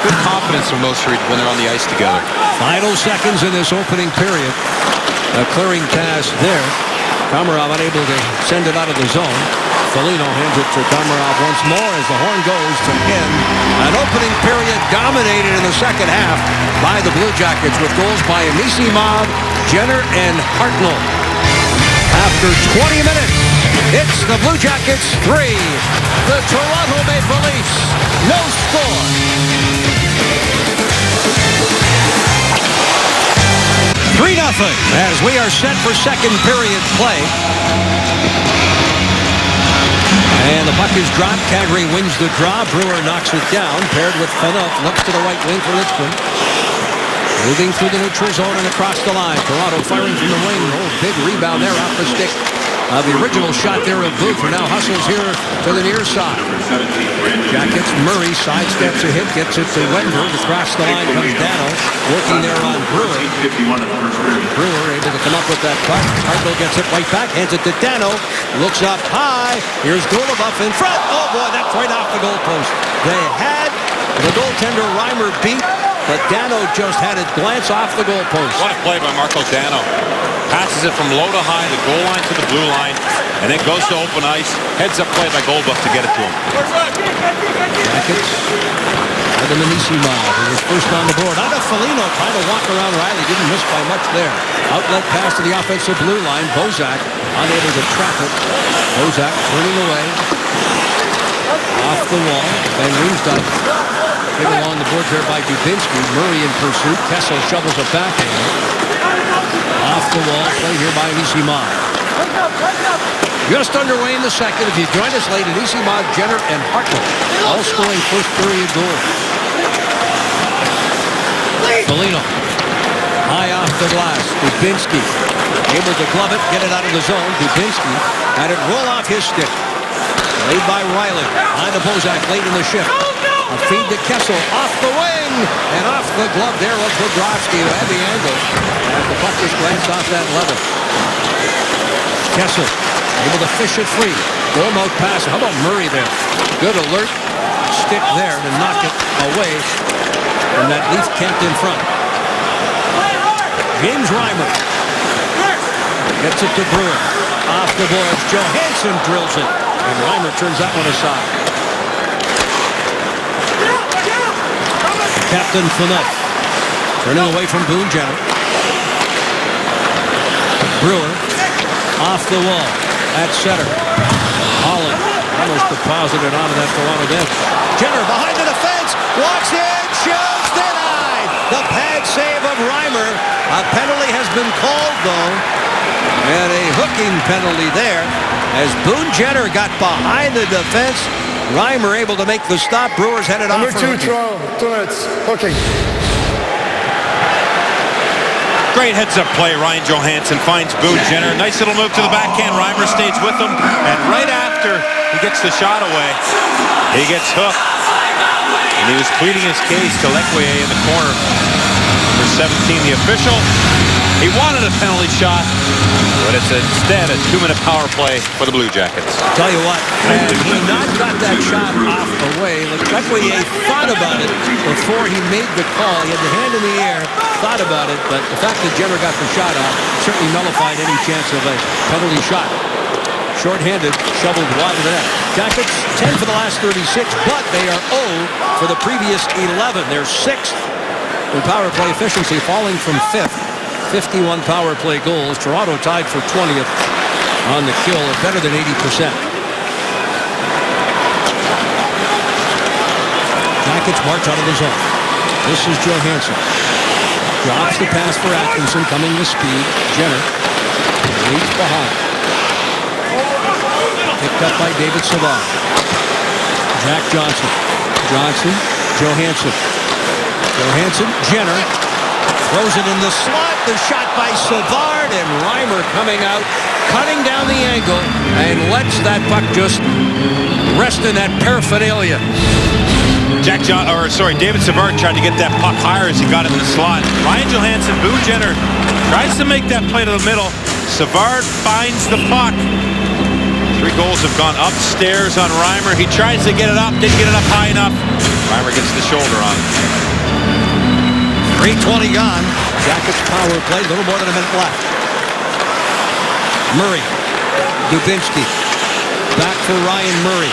good confidence from those three when they're on the ice together. Final seconds in this opening period. A clearing pass there. Komarov unable to send it out of the zone. Foligno hands it to Komarov once more as the horn goes to end an opening period dominated in the second half by the Blue Jackets with goals by Anisimov, Jenner, and Hartnell. After 20 minutes, it's the Blue Jackets 3, the Toronto Maple Leafs no score. 3-0 as we are set for second period play. And the puck is dropped. Kadri wins the draw. Brewer knocks it down. Paired with Phaneuf. Looks to the right wing for Lidstrom. Moving through the neutral zone and across the line. Toronto firing from the wing. Oh, big rebound there off the stick The original shot there of Booth, who now hustles here to the near side. Jackets, Murray sidesteps a hit, gets it to Wenberg. Across the line comes Dano, working there on Brewer. Brewer able to come up with that puck. Hartnell gets it right back, hands it to Dano. Looks up high. Here's Goluboff in front. Oh boy, that's right off the goalpost. They had the goaltender Reimer beat, but Dano just had it glance off the goalpost. What a play by Marco Dano. Passes it from low to high, the goal line to the blue line, and then goes to open ice. Heads up play by Goluboff to get it to him. Jackets. Adam Anisimov, who was first on the board. Out of Foligno, trying to walk around Riley. Didn't miss by much there. Outlet pass to the offensive blue line. Bozak unable to trap it. Bozak turning away. Off the wall. Van Riemsdyk hit along the boards there by Dubinsky. Murray in pursuit. Kessel shovels it backhand. Off the wall, play here by Anisimov. Just underway in the second. If you joined us late, Anisimov, Jenner, and Hartnell all scoring first period goals. Foligno, high off the glass. Dubinsky, able to glove it, get it out of the zone. Dubinsky had it roll off his stick. Laid by Riley. On to Bozak late in the shift. A feed to Kessel off the wing and off the glove there of Bobrovsky, who had the angle. And the puck just glanced off that level. Kessel able to fish it free. Goal-mouth pass. How about Murray there? Good alert stick there to knock it away from that Leaf Kent in front. James Reimer gets it to Brewer. Off the boards. Johansson drills it. And Reimer turns that one aside. Captain Phaneuf turning away from Boone Jenner. Brewer off the wall at center. Holland almost deposited onto that Toronto bench. Jenner behind the defense, walks in, shoots, denied. The pad save of Reimer. A penalty has been called though, and a hooking penalty there as Boone Jenner got behind the defense. Reimer able to make the stop. Brewers headed off. Number 2, throw. 2 minutes. Hooking. Great heads-up play. Ryan Johansson finds Boone Jenner. Nice little move to the backhand. Reimer stays with him. And right after he gets the shot away, he gets hooked. And he was pleading his case to Lequier in the corner. Number 17, the official. He wanted a penalty shot, but it's instead a 2-minute power play for the Blue Jackets. Tell you what, had he not got that shot off the way, Lequier thought about it before he made the call. He had the hand in the air, thought about it, but the fact that Jenner got the shot off certainly nullified any chance of a penalty shot. Short-handed, shoveled wide of the net. Jackets 10 for the last 36, but they are 0 for the previous 11. They're 6th in power play efficiency, falling from 5th. 51 power play goals. Toronto tied for 20th on the kill, better than 80%. Jackets march out of the zone. This is Johansson. Drops the pass for Atkinson, coming with speed. Jenner leads behind. Picked up by David Savard. Jack Johnson. Johnson, Johansson. Johansson, Jenner. Throws it in the slot. The shot by Savard, and Reimer coming out, cutting down the angle, and lets that puck just rest in that paraphernalia. David Savard tried to get that puck higher as he got it in the slot. Ryan Johansson, Boone Jenner tries to make that play to the middle. Savard finds the puck. 3 goals have gone upstairs on Reimer. He tries to get it up, didn't get it up high enough. Reimer gets the shoulder on it. 3:20 gone. Jackets power play, a little more than a minute left. Murray. Dubinsky. Back for Ryan Murray.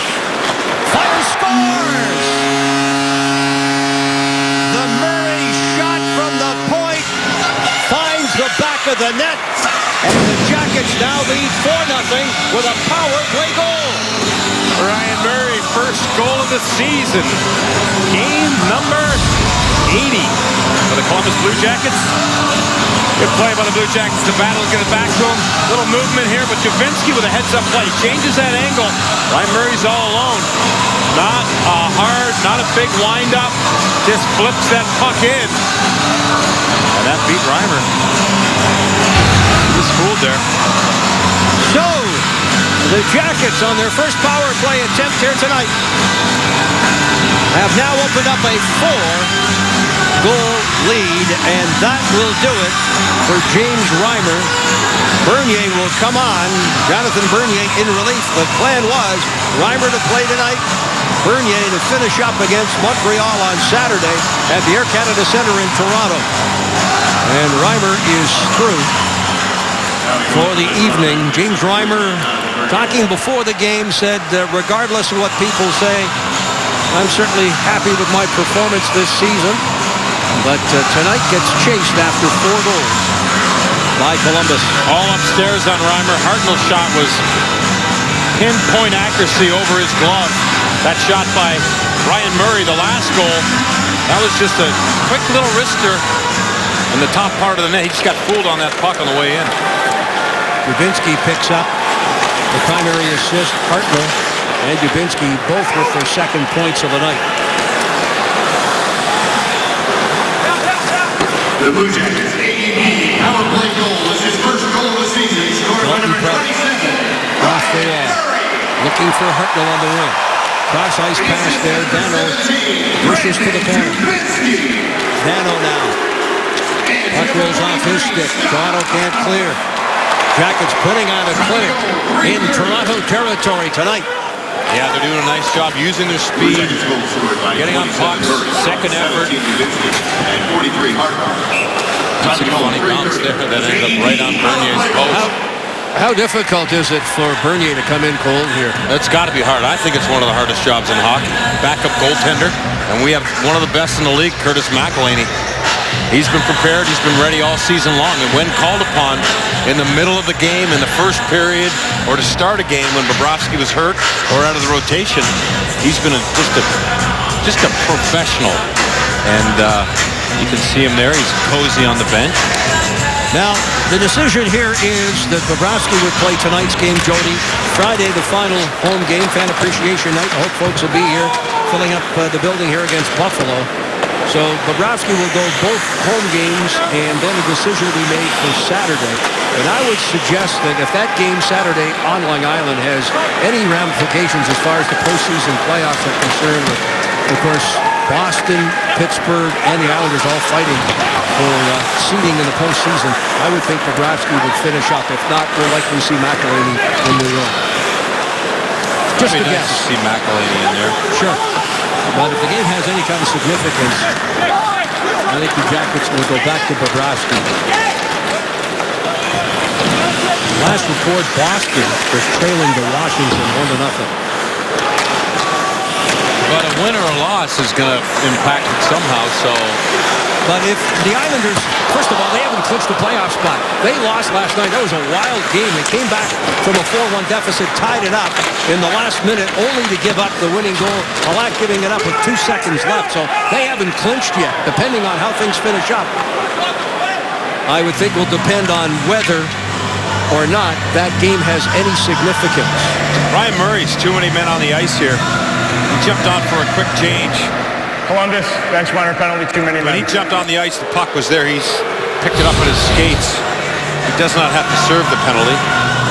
Fire, scores! The Murray shot from the point finds the back of the net. And the Jackets now lead 4-0 with a power play goal. Ryan Murray, first goal of the season. Game number 80 for the Columbus Blue Jackets. Good play by the Blue Jackets. The battle is getting back to him. Little movement here, but Dubinsky with a heads-up play. Changes that angle. Ryan Murray's all alone. Not hard, not a big wind-up. Just flips that puck in. And that beat Reimer. He was fooled there. So, The Jackets on their first power play attempt here tonight have now opened up a 4-goal lead, and that will do it for James Reimer. Bernier will come on. Jonathan Bernier in relief. The plan was Reimer to play tonight, Bernier to finish up against Montreal on Saturday at the Air Canada Centre in Toronto. And Reimer is through for the evening. James Reimer, talking before the game, said, regardless of what people say, I'm certainly happy with my performance this season, but tonight gets chased after 4 goals by Columbus. All upstairs on Reimer. Hartnell's shot was pinpoint accuracy over his glove. That shot by Ryan Murray, the last goal, that was just a quick little wrister in the top part of the net. He just got fooled on that puck on the way in. Dubinsky picks up the primary assist. Hartnell and Dubinsky both with their second points of the night. The Blue Jackets' AEB power play goal was his first goal of the season. He scored by number 27. Off the wall. Looking for Hartnell on the wing. Cross ice pass there. Dano pushes to the corner. Dano now. Puck rolls off his stick. Toronto can't clear. Jackets putting on a clinic in Toronto territory tonight. Yeah, they're doing a nice job using their speed, getting on pucks, second effort. And 43 Hartnell. That's a funny bounce there that ended up right on Bernier's post. How difficult is it for Bernier to come in cold here? That's got to be hard. I think it's one of the hardest jobs in hockey. Backup goaltender, and we have one of the best in the league, Curtis McElhinney. He's been prepared. He's been ready all season long. And when called upon in the middle of the game, in the first period, or to start a game when Bobrovsky was hurt or out of the rotation, he's been just a professional. And you can see him there. He's cozy on the bench. Now, the decision here is that Bobrovsky would play tonight's game, Jody. Friday, the final home game, Fan Appreciation Night. I hope folks will be here, filling up the building here against Buffalo. So Bobrovsky will go both home games, and then a decision will be made for Saturday. And I would suggest that if that game Saturday on Long Island has any ramifications as far as the postseason playoffs are concerned, with, of course, Boston, Pittsburgh, and the Islanders all fighting for seeding in the postseason, I would think Bobrovsky would finish up. If not, we'll likely see McElhinney in New York. Just a guess. Nice to see McElhinney in there. Sure. But if the game has any kind of significance, I think the Jackets will go back to Bobrovsky. Last report, Boston was trailing to Washington 1-0. But a win or a loss is going to impact it somehow, so... But if the Islanders, first of all, they haven't clinched the playoff spot. They lost last night. That was a wild game. They came back from a 4-1 deficit, tied it up in the last minute, only to give up the winning goal. Halak giving it up with 2 seconds left. So they haven't clinched yet, depending on how things finish up. I would think will depend on whether or not that game has any significance. Ryan Murray's too many men on the ice here. He jumped on for a quick change. Columbus, bench minor penalty, too many When men. he jumped on the ice, the puck was there. He's picked it up with his skates. He does not have to serve the penalty.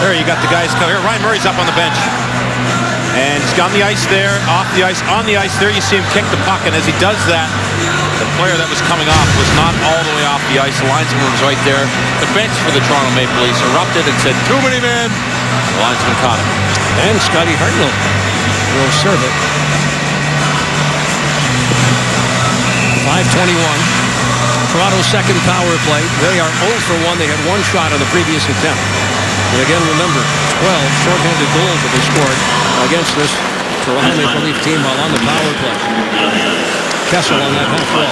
There, you got the guys coming here. Ryan Murray's up on the bench. And he's got on the ice there, off the ice, on the ice there. You see him kick the puck, and as he does that, the player that was coming off was not all the way off the ice. The linesman was right there. The bench for the Toronto Maple Leafs erupted and said, "Too many men." The linesman caught him. And Scotty Hartnell will serve it. 5:21. Toronto's second power play. They are 0 for 1. They had 1 shot on the previous attempt. And again, remember, 12 shorthanded goals that they scored against this Toronto Maple Leaf team while on the power play. Kessel on that half wall.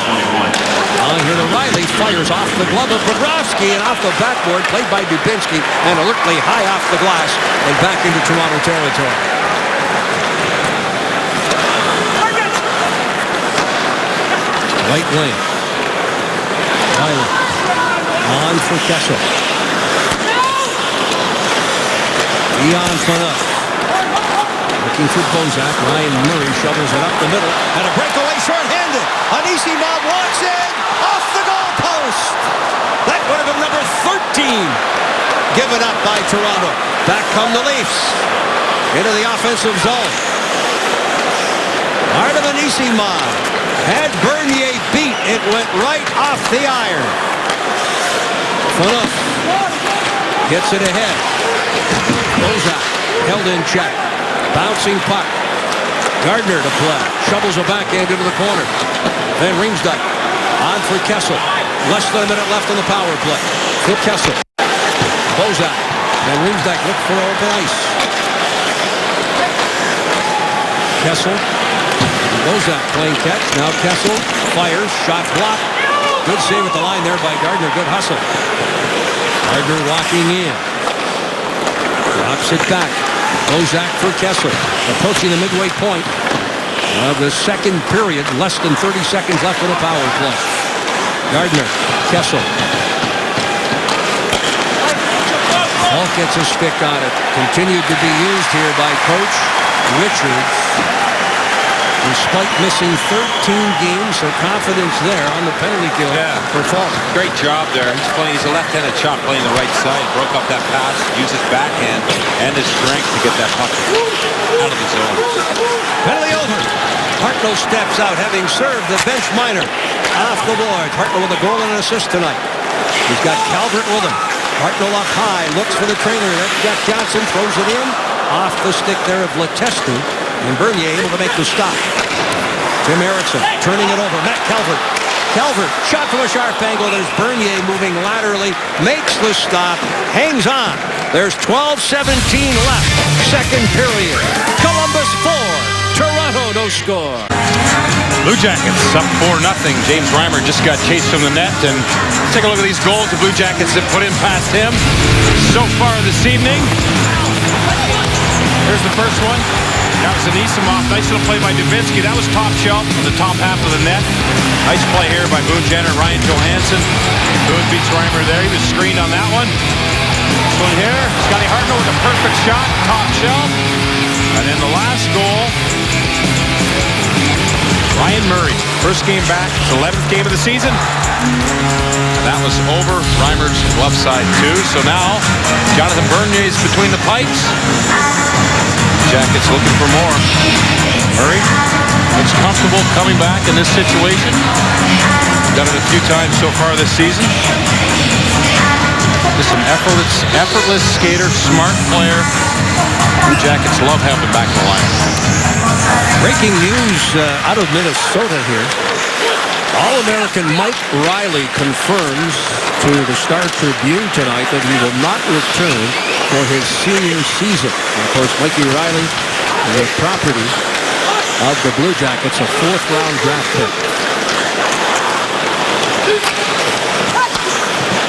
Here to Riley, fires off the glove of Bobrovsky and off the backboard, played by Dubinsky, and alertly high off the glass and back into Toronto territory. Right wing. Riley. On for Kessel. Dion Phaneuf. Looking for Bozak. Ryan Murray shovels it up the middle. And a breakaway short-handed. Anisimov walks in. Off the goal post. That would have been number 13. given up by Toronto. Back come the Leafs into the offensive zone. Artem Anisimov had Bernier beat. It went right off the iron. Phaneuf gets it ahead. Bozak held in check. Bouncing puck. Gardner to play. Shovels a backhand into the corner. Then Riemsdyk on for Kessel. Less than a minute left on the power play. For Kessel. Bozak. And Riemsdyk look for open ice. Kessel. Bozak playing catch. Now Kessel fires. Shot blocked. Good save at the line there by Gardner. Good hustle. Gardner walking in. Drops it back. Bozak for Kessel. Approaching the midway point of the second period. Less than 30 seconds left on the power play. Gardner. Kessel. Falk gets a stick on it. Continued to be used here by Coach Richards. Despite missing 13 games, so confidence there on the penalty kill for Falk. Great job there. He's a left-handed shot playing the right side. Broke up that pass, used his backhand and his strength to get that puck out of the zone. Penalty over. Hartnell steps out, having served the bench minor off the board. Hartnell with a goal and an assist tonight. He's got Calvert with him. Hartnell up high, looks for the trainer. Jack Johnson throws it in. Off the stick there of Letestu. And Bernier able to make the stop. Tim Erickson turning it over. Matt Calvert. Calvert shot from a sharp angle. There's Bernier moving laterally. Makes the stop. Hangs on. There's 12:17 left. Second period. Columbus 4. Toronto no score. Blue Jackets up 4-0. James Reimer just got chased from the net. And let's take a look at these goals the Blue Jackets have put in past him so far this evening. Here's the first one. That was Anisimov. Nice little play by Dubinsky. That was top shelf on the top half of the net. Nice play here by Boone Jenner, Ryan Johansson. Boone beats Reimer there. He was screened on that one. This one here, Scotty Hartnell with a perfect shot, top shelf. And then the last goal, Ryan Murray. First game back, 11th game of the season. And that was over Reimer's left side too. So now, Jonathan Bernier's between the pipes. Jackets looking for more. Murray looks comfortable coming back in this situation. Done it a few times so far this season. Just an effortless skater, smart player. Blue Jackets love having him back in the lineup. Breaking news out of Minnesota here. All-American Mike Riley confirms to the Star Tribune tonight that he will not return for his senior season. And of course, Mikey Riley, the property of the Blue Jackets, a fourth-round draft pick.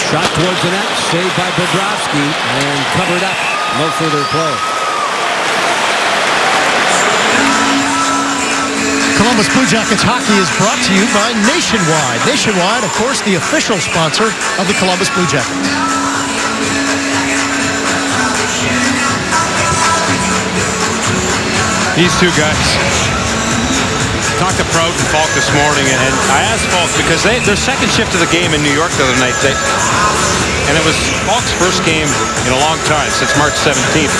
Shot towards the net, saved by Bobrovsky, and covered up. No further play. Columbus Blue Jackets hockey is brought to you by Nationwide. Nationwide, of course, the official sponsor of the Columbus Blue Jackets. These two guys. Talked to Prout and Falk this morning, and I asked Falk because their second shift of the game in New York the other night, and it was Falk's first game in a long time, since March 17th.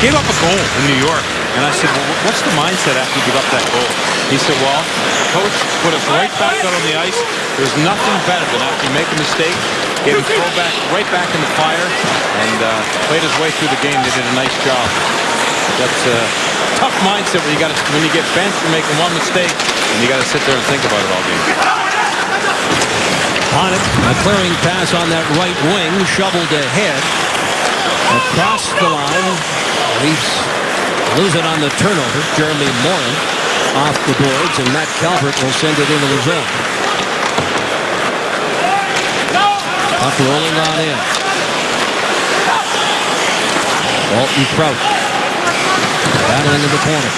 Gave up a goal in New York, and I said, well, what's the mindset after you give up that goal? He said, well, coach put us right back out on the ice. There's nothing better than after you make a mistake, get him thrown back right back in the fire, and played his way through the game. They did a nice job. That's a tough mindset when you get benched for making one mistake, and you got to sit there and think about it all game. On it, a clearing pass on that right wing, shoveled ahead, across the line. Leafs lose it on the turnover. Jeremy Morin off the boards, and Matt Calvert will send it into the zone. Puck rolling on in. Walton Prout battling in the corner.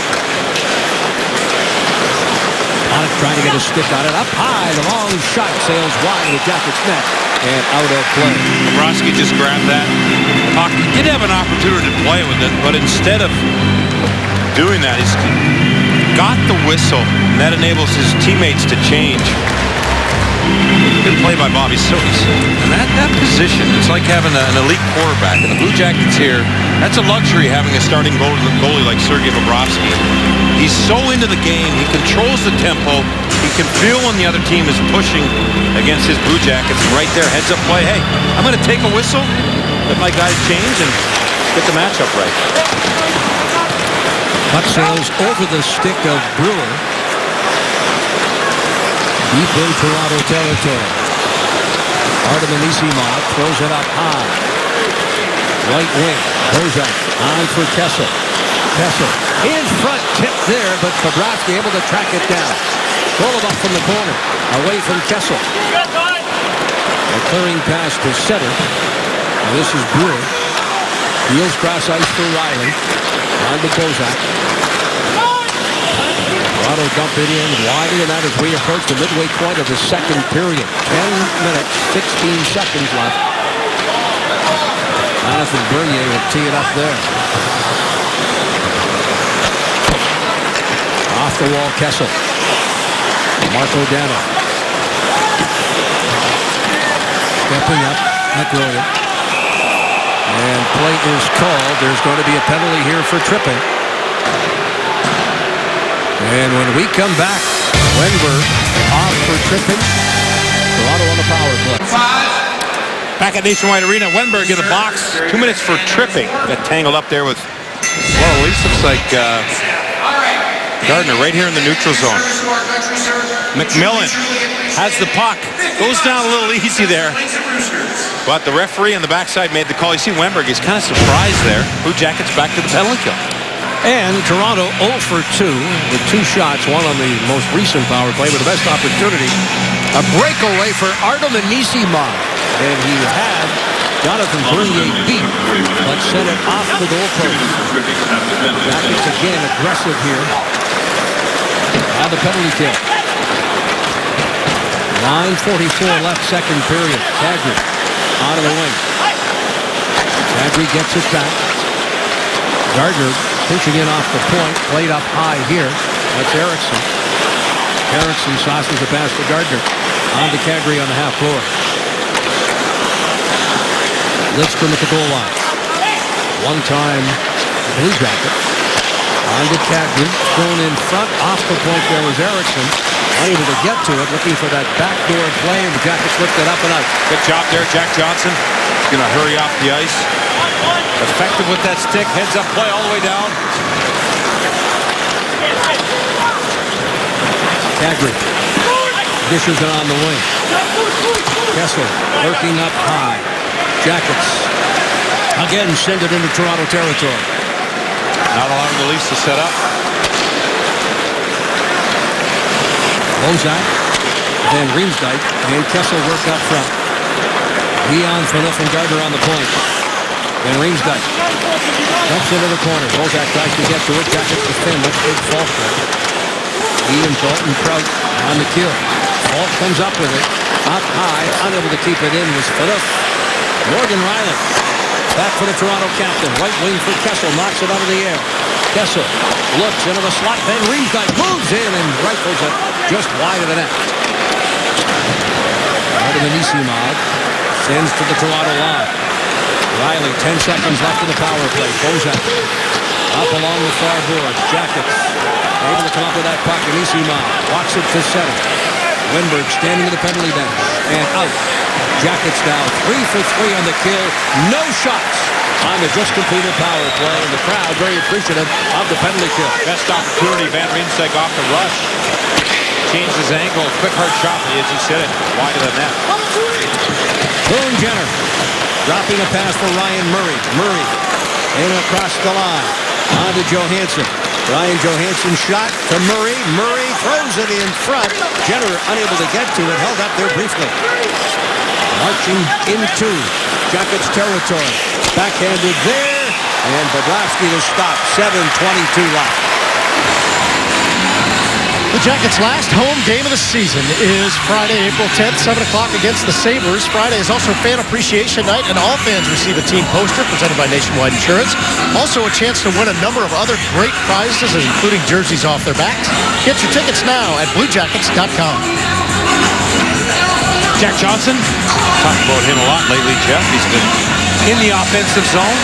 Pollock trying to get a stick on it. Up high, the long shot sails wide of the Jackets net and out of play. Bobrovsky just grabbed that puck. He did have an opportunity to play with it, but instead of doing that, he's got the whistle, and that enables his teammates to change. Good play by Bobby Sotis. And that position, it's like having an elite quarterback. And the Blue Jackets here, that's a luxury having a starting goalie like Sergei Bobrovsky. He's so into the game. He controls the tempo. He can feel when the other team is pushing against his Blue Jackets. Right there, heads up play. Hey, I'm going to take a whistle, let my guys change, and get the matchup right. Puck sails over the stick of Brewer. Deep in Toronto territory. Artem Anisimov throws it up high. Right wing. Bozak on for Kessel. Kessel in front, tipped there, but Bobrovsky able to track it down. Golubov from the corner, away from Kessel. A clearing pass to center. Now this is Brewer. Heels cross ice for Riley. On to Bozak. Toronto dump it in wide and out as we approach the midway point of the second period. 10 minutes, 16 seconds left. Jonathan Bernier will tee it up there. Off the wall, Kessel. Marco Dano. Stepping up, McGroyan. And play is called. There's going to be a penalty here for tripping. And when we come back, Wenberg off for tripping. Toronto on the power play. Back at Nationwide Arena, Wenberg in the box. 2 minutes for tripping. Got tangled up there with, well, at least looks like Gardner right here in the neutral zone. McMillan has the puck. Goes down a little easy there. But the referee on the backside made the call. You see Wenberg, he's kind of surprised there. Blue Jackets back to the penalty kill. And Toronto 0 for 2 with 2 shots, one on the most recent power play with the best opportunity. A breakaway for Artem Anisimov. And he had Jonathan Bernier beat, but sent it off the goalpost. Jackets again aggressive here. On the penalty kill. 9:44 left, second period. Kadri out of the wing. Kadri gets it back. Gardner pushing in off the point. Played up high here. That's Eriksson. Eriksson sauces the pass to Gardner. On to Kadri on the half floor. Lidstrom at the goal line. One time Blue Jacket. On to Kadri. Thrown in front. Off the point there was Eriksson. Unable to get to it. Looking for that backdoor play. And the Jackets whipped it up and out. Good job there, Jack Johnson. He's going to hurry off the ice. Effective with that stick. Heads up play all the way down. Kadri dishes it on the wing. Kessel lurking up high. Jackets again send it into Toronto territory. Not allowing the Leafs to set up. Bozak, then Riemsdyk, and Kessel work up front. Leon, Phaneuf, and Gardner on the point. Then Riemsdyk dumps into the corner. Bozak tries to get to it. Jackets defend. That's big fault there. Ian Dalton Prout on the kill. Fault comes up with it. Up high, unable to keep it in was Phaneuf. Morgan Riley back for the Toronto captain. Right wing for Kessel. Knocks it out of the air. Kessel looks into the slot. Then Riemsdyk moves in and rifles it just wide of the net. Artem Anisimov sends to the Toronto line. Riley, 10 seconds left in the power play. Bozak up along the far board. Jackets able to come up with that puck. Anisimov walks it to center. Wenberg standing in the penalty bench and out. Jackets now 3 for 3 on the kill. No shots on the just completed power play. And the crowd very appreciative of the penalty kill. Best opportunity. Van Riemsdyk off the rush. Changed his angle. Quick hard shot. As you said it, wide of the net. Boone Jenner dropping a pass for Ryan Murray. Murray in across the line. On to Johansson. Ryan Johansson shot to Murray. Murray throws it in front. Jenner unable to get to it. Held up there briefly. Marching into Jackets territory. Backhanded there. And Bobrovsky to stop. 7:22 left. The Jackets' last home game of the season is Friday, April 10th, 7 o'clock against the Sabres. Friday is also Fan Appreciation Night, and all fans receive a team poster presented by Nationwide Insurance. Also a chance to win a number of other great prizes, including jerseys off their backs. Get your tickets now at BlueJackets.com. Jack Johnson, talked about him a lot lately, Jeff. He's been in the offensive zone.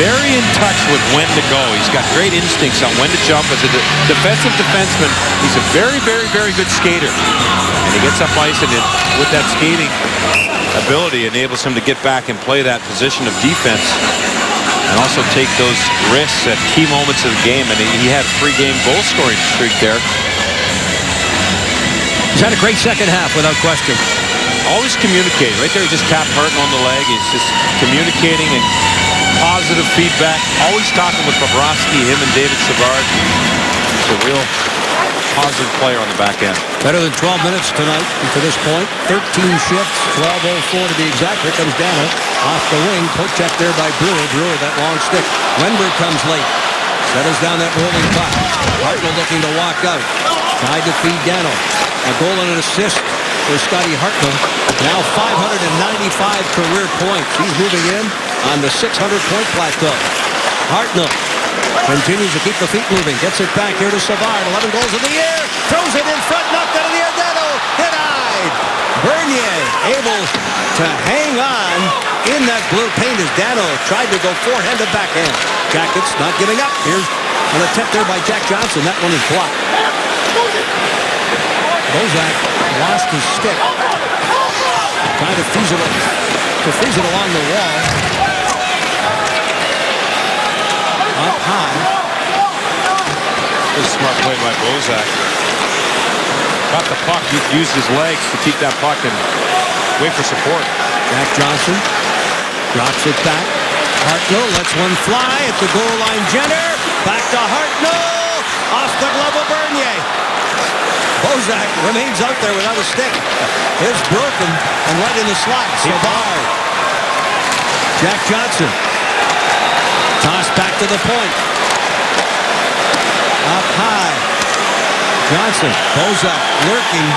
Very in touch with when to go. He's got great instincts on when to jump. As a defensive defenseman, he's a very, very, very good skater. And he gets up ice, and with that skating ability, enables him to get back and play that position of defense and also take those risks at key moments of the game. And he had a 3-game goal scoring streak there. He's had a great second half, without question. Always communicating. Right there, he just tapped Hartnell on the leg. He's just communicating and positive feedback. Always talking with Bobrovsky, him and David Savard. He's a real positive player on the back end. Better than 12 minutes tonight to this point. 13 shifts, 12:04 to be exact. Here comes Dano off the wing. Poke check there by Brewer. Brewer, that long stick. Wenberg comes late. Settles down that rolling puck. Hartnell looking to walk out. Tried to feed Dano. A goal and an assist for Scotty Hartnell. Now 595 career points. He's moving in on the 600-point plateau. Hartnell continues to keep the feet moving. Gets it back here to Savard. 11 goals in the air. Throws it in front. Knocked out of the air. Dano denied. Bernier able to hang on in that blue paint as Dano tried to go forehand to backhand. Jackets not giving up. Here's an attempt there by Jack Johnson. That one is blocked. Bozak lost his stick. Trying to freeze it along the wall. Up high. Good smart play by Bozak. Got the puck. He used his legs to keep that puck and wait for support. Jack Johnson drops it back. Hartnell lets one fly at the goal line. Jenner back to Hartnell. Off the glove of Bernier. Bozak remains out there without a stick. It's broken and right in the slot. Savard. Jack Johnson. Tossed back to the point. Up high. Johnson. Bozak lurking.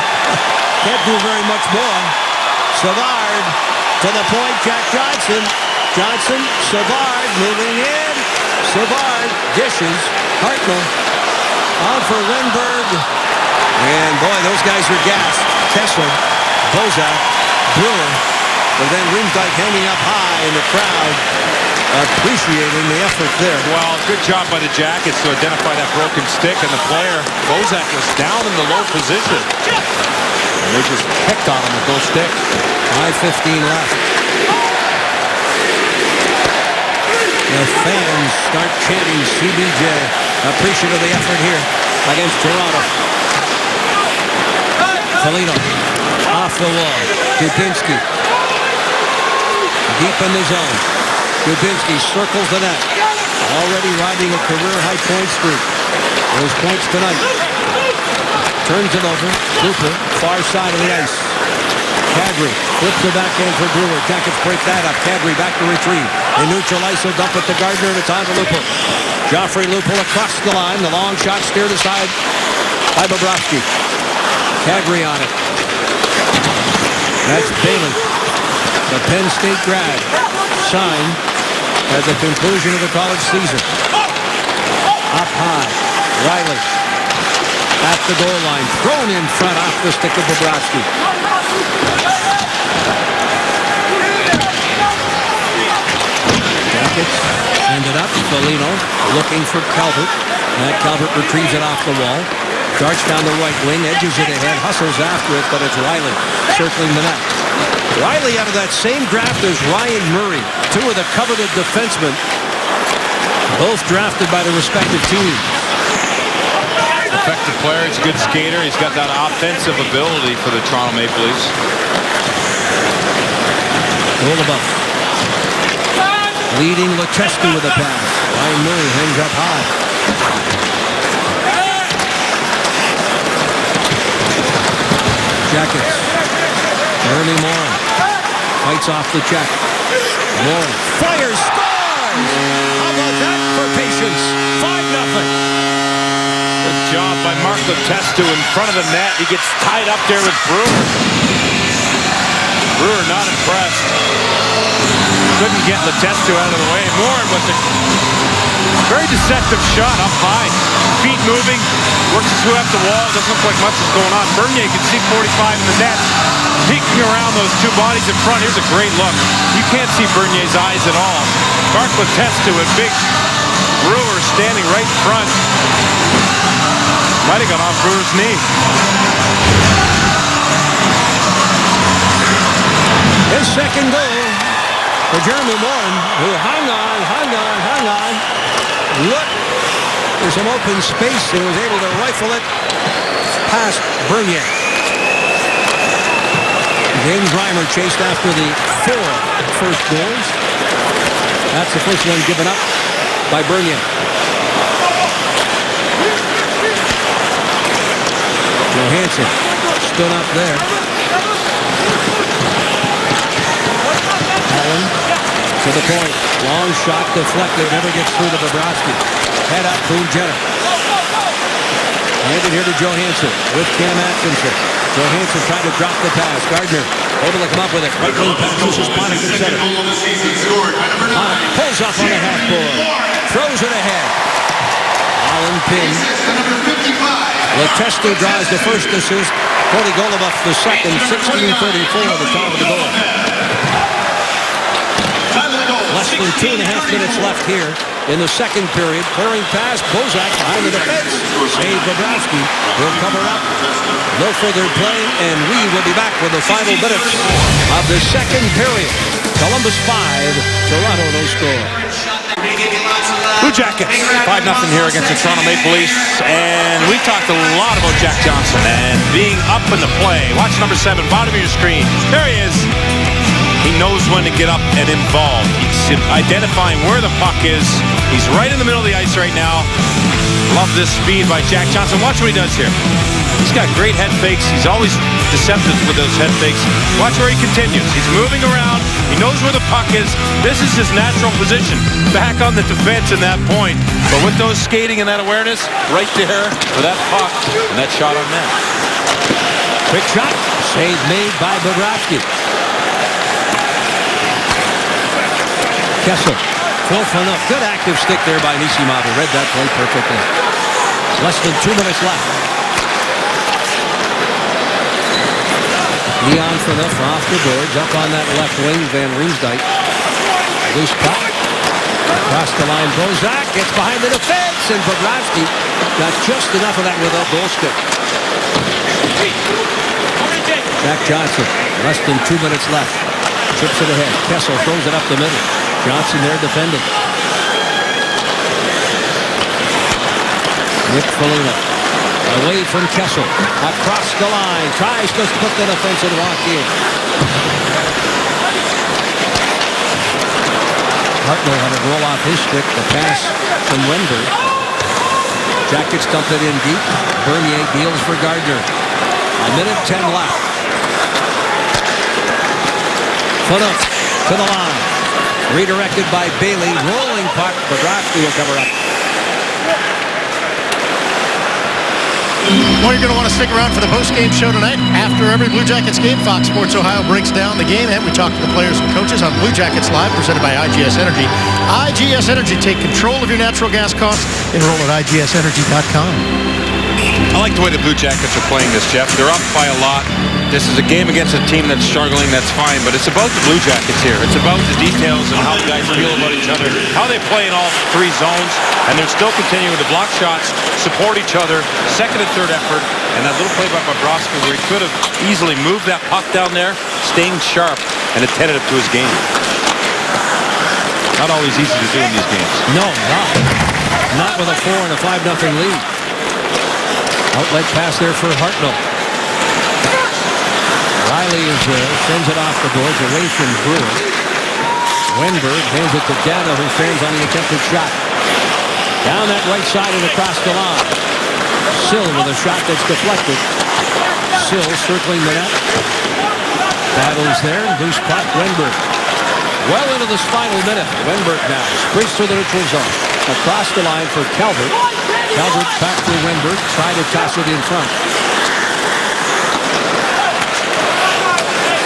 Can't do very much more. Savard to the point. Jack Johnson. Johnson. Savard moving in. Savard dishes. Hartnell on for Wenberg. And boy, those guys are gassed. Kessel, Bozak, Brewer, but then Riemsdyk hanging up high in the crowd, appreciating the effort there. Well, good job by the Jackets to identify that broken stick, and the player, Bozak, was down in the low position. And they just picked on him with those sticks. 5:15 left. The fans start chanting CBJ. Appreciative of the effort here against Toronto. Foligno off the wall. Dubinsky deep in the zone. Dubinsky circles the net. Already riding a career-high point streak. Those points tonight. Turns it over. Cooper, far side of the ice. Kadri flips the backhand for Brewer. Jackets break that up. Kadri back to retrieve. They neutralize the dump it to Gardner, and it's on to Lupul. Joffrey Lupul across the line. The long shot steered aside by Bobrovsky. Kadri on it. That's Bailey, the Penn State grad, signed at the conclusion of the college season. Up high, Riley at the goal line, thrown in front off the stick of Bobrovsky. Jackets send it up. Foligno looking for Calvert. Matt Calvert retrieves it off the wall. Darts down the right wing, edges it ahead, hustles after it, but it's Riley circling the net. Riley out of that same draft as Ryan Murray, two of the coveted defensemen, both drafted by the respective teams. Effective player, he's a good skater. He's got that offensive ability for the Toronto Maple Leafs. Goluboff leading Luchescu with a pass. Ryan Murray hangs up high. Jackets. Ernie Moore fights off the check. Moore fires, scores! How about that for patience? 5-0. Good job by Mark Letestu in front of the net. He gets tied up there with Brewer. Brewer not impressed. Couldn't get Letestu out of the way. Moore with a very deceptive shot up high. feet moving, works his way up the wall. Doesn't look like much is going on. Bernier, you can see 45 in the net, peeking around those two bodies in front. Here's a great look. You can't see Bernier's eyes at all. Mark Letestu with big Brewer standing right in front. Might have gone off Brewer's knee. His second goal for Jeremy Morin, who hung on. Look, there's some open space and was able to rifle it past Bernier. James Reimer chased after the 4 first goals. That's the first one given up by Bernier. Johansson stood up there. Allen to the point. Long shot deflected. Never gets through to Bobrovsky. Head up, Boone Jenner. Handed here to Johansson with Cam Atkinson. Johansson tried to drop the pass. Gardner able to come up with it. Right wing pass. This is Panik at center. Panik pulls up on the half board. Throws it ahead. Allen pinned. Letestu draws the first assist. Cody Golobuff the second. 16:34 at the top of the goal. Less than 2.5 minutes left here in the second period. Clearing pass. Bozak behind the defense. Save Bobrovsky. Will cover up. No further play, and we will be back with the final minutes of the second period. Columbus 5, Toronto no score. Blue Jackets 5-0 here against the Toronto Maple Leafs, and we talked a lot about Jack Johnson and being up in the play. Watch number 7, bottom of your screen. There he is. He knows when to get up and involved. He's identifying where the puck is. He's right in the middle of the ice right now. Love this speed by Jack Johnson. Watch what he does here. He's got great head fakes. He's always deceptive with those head fakes. Watch where he continues. He's moving around. He knows where the puck is. This is his natural position. Back on the defense in that point. But with those skating and that awareness, right there for that puck and that shot on net. Quick shot. Save made by Bobrovsky. Kessel. Full for enough. Good active stick there by Nisimov. Read that play perfectly. Less than 2 minutes left. Leon Phaneuf off the boards. Up on that left wing, Van Riemsdyk. Loose puck. Across the line, Bozak gets behind the defense, and Bobrovsky got just enough of that with a goal stick. Jack Johnson, less than 2 minutes left. Chips it ahead. Kessel throws it up the middle. Johnson there defending. Nick Foligno away from Kessel. Across the line. Tries to put the defensive lock in. Hartnell had it roll off his stick. The pass from Wenberg. Jackets dumped it in deep. Bernier deals for Gardner. 1:10 left. Phaneuf to the line. Redirected by Bailey. Rolling puck. Bobrovsky will cover up. Well, you're going to want to stick around for the post-game show tonight. After every Blue Jackets game, Fox Sports Ohio breaks down the game, and we talk to the players and coaches on Blue Jackets Live, presented by IGS Energy. IGS Energy, take control of your natural gas costs. Enroll at IGSenergy.com. I like the way the Blue Jackets are playing this, Jeff. They're up by a lot. This is a game against a team that's struggling, that's fine, but it's about the Blue Jackets here. It's about the details and how the guys feel about each other, how they play in all 3 zones, and they're still continuing to block shots, support each other, second and third effort, and that little play by Bobrovsky where he could have easily moved that puck down there, staying sharp, and attentive to his game. Not always easy to do in these games. No, not with a 4 and a 5-0 lead. Outlet pass there for Hartnell. Riley is there, sends it off the boards away from Brewer. Wenberg hands it to Dano, who stands on the attempted shot. Down that right side and across the line. Sill with a shot that's deflected. Sill circling the net. Battles there, loose puck, Wenberg. Well into this final minute. Wenberg now sprints through the neutral zone. Across the line for Calvert. Calvert back to Wenberg. Try to toss it in front.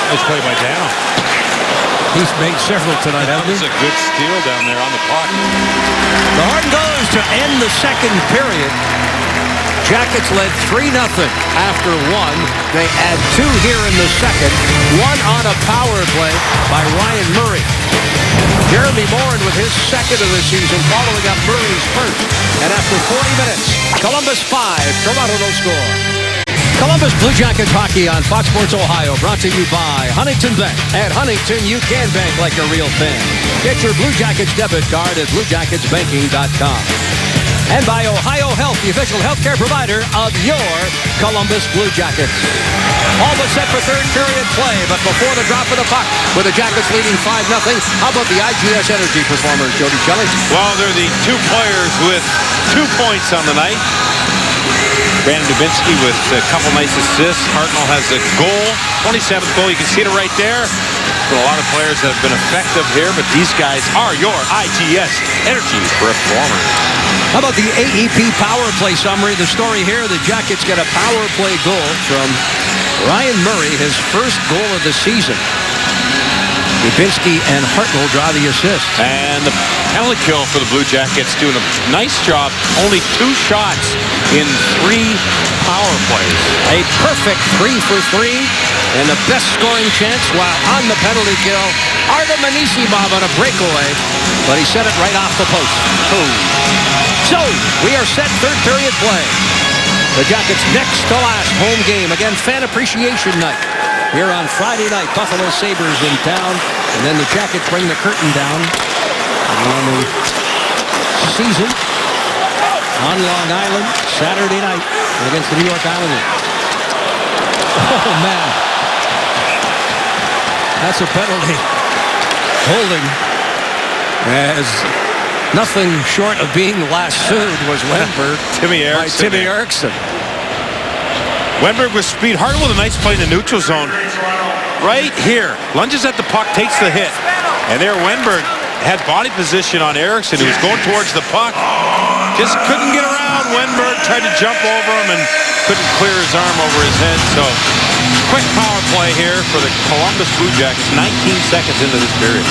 Nice play by Dano. He's made several tonight, hasn't he? That was a good steal down there on the puck. The Horn goes to end the second period. Jackets led 3-0 after one. They add 2 here in the second. One on a power play by Ryan Murray. Jeremy Morin with his second of the season, following up Murray's first. And after 40 minutes, Columbus 5, Toronto no score. Columbus Blue Jackets hockey on Fox Sports Ohio, brought to you by Huntington Bank. At Huntington, you can bank like a real fan. Get your Blue Jackets debit card at BlueJacketsBanking.com. And by Ohio Health, the official healthcare provider of your Columbus Blue Jackets. All but set for third period play, but before the drop of the puck, with the Jackets leading 5-0, how about the IGS Energy performers, Jody Shelley? Well, they're the 2 players with 2 points on the night. Brandon Dubinsky with a couple nice assists. Hartnell has a goal, 27th goal. You can see it right there. But a lot of players that have been effective here, but these guys are your IGS Energy performers. How about the AEP power play summary? The story here, the Jackets get a power play goal from Ryan Murray, his first goal of the season. Dubinsky and Hartnell draw the assist. And the penalty kill for the Blue Jackets, doing a nice job. Only 2 shots in 3 power plays. A perfect 3 for 3. And the best scoring chance while on the penalty kill, Artem Anisimov on a breakaway. But he set it right off the post. Boom. So, we are set third period play. The Jackets next to last home game. Again, fan appreciation night. Here on Friday night, Buffalo Sabres in town. And then the Jackets bring the curtain down on the season on Long Island Saturday night against the New York Islanders. Oh, man. That's a penalty. Holding as nothing short of being lassoed was Wennberg. Timmy Eriksson. By Timmy Eriksson. Wennberg with speed. Hartnell with a nice play in the neutral zone. Right here. Lunges at the puck, takes the hit. And there Wennberg had body position on Eriksson, who was going towards the puck. Just couldn't get around. Wennberg tried to jump over him and couldn't clear his arm over his head. So, quick power play here for the Columbus Blue Jackets. 19 seconds into this period.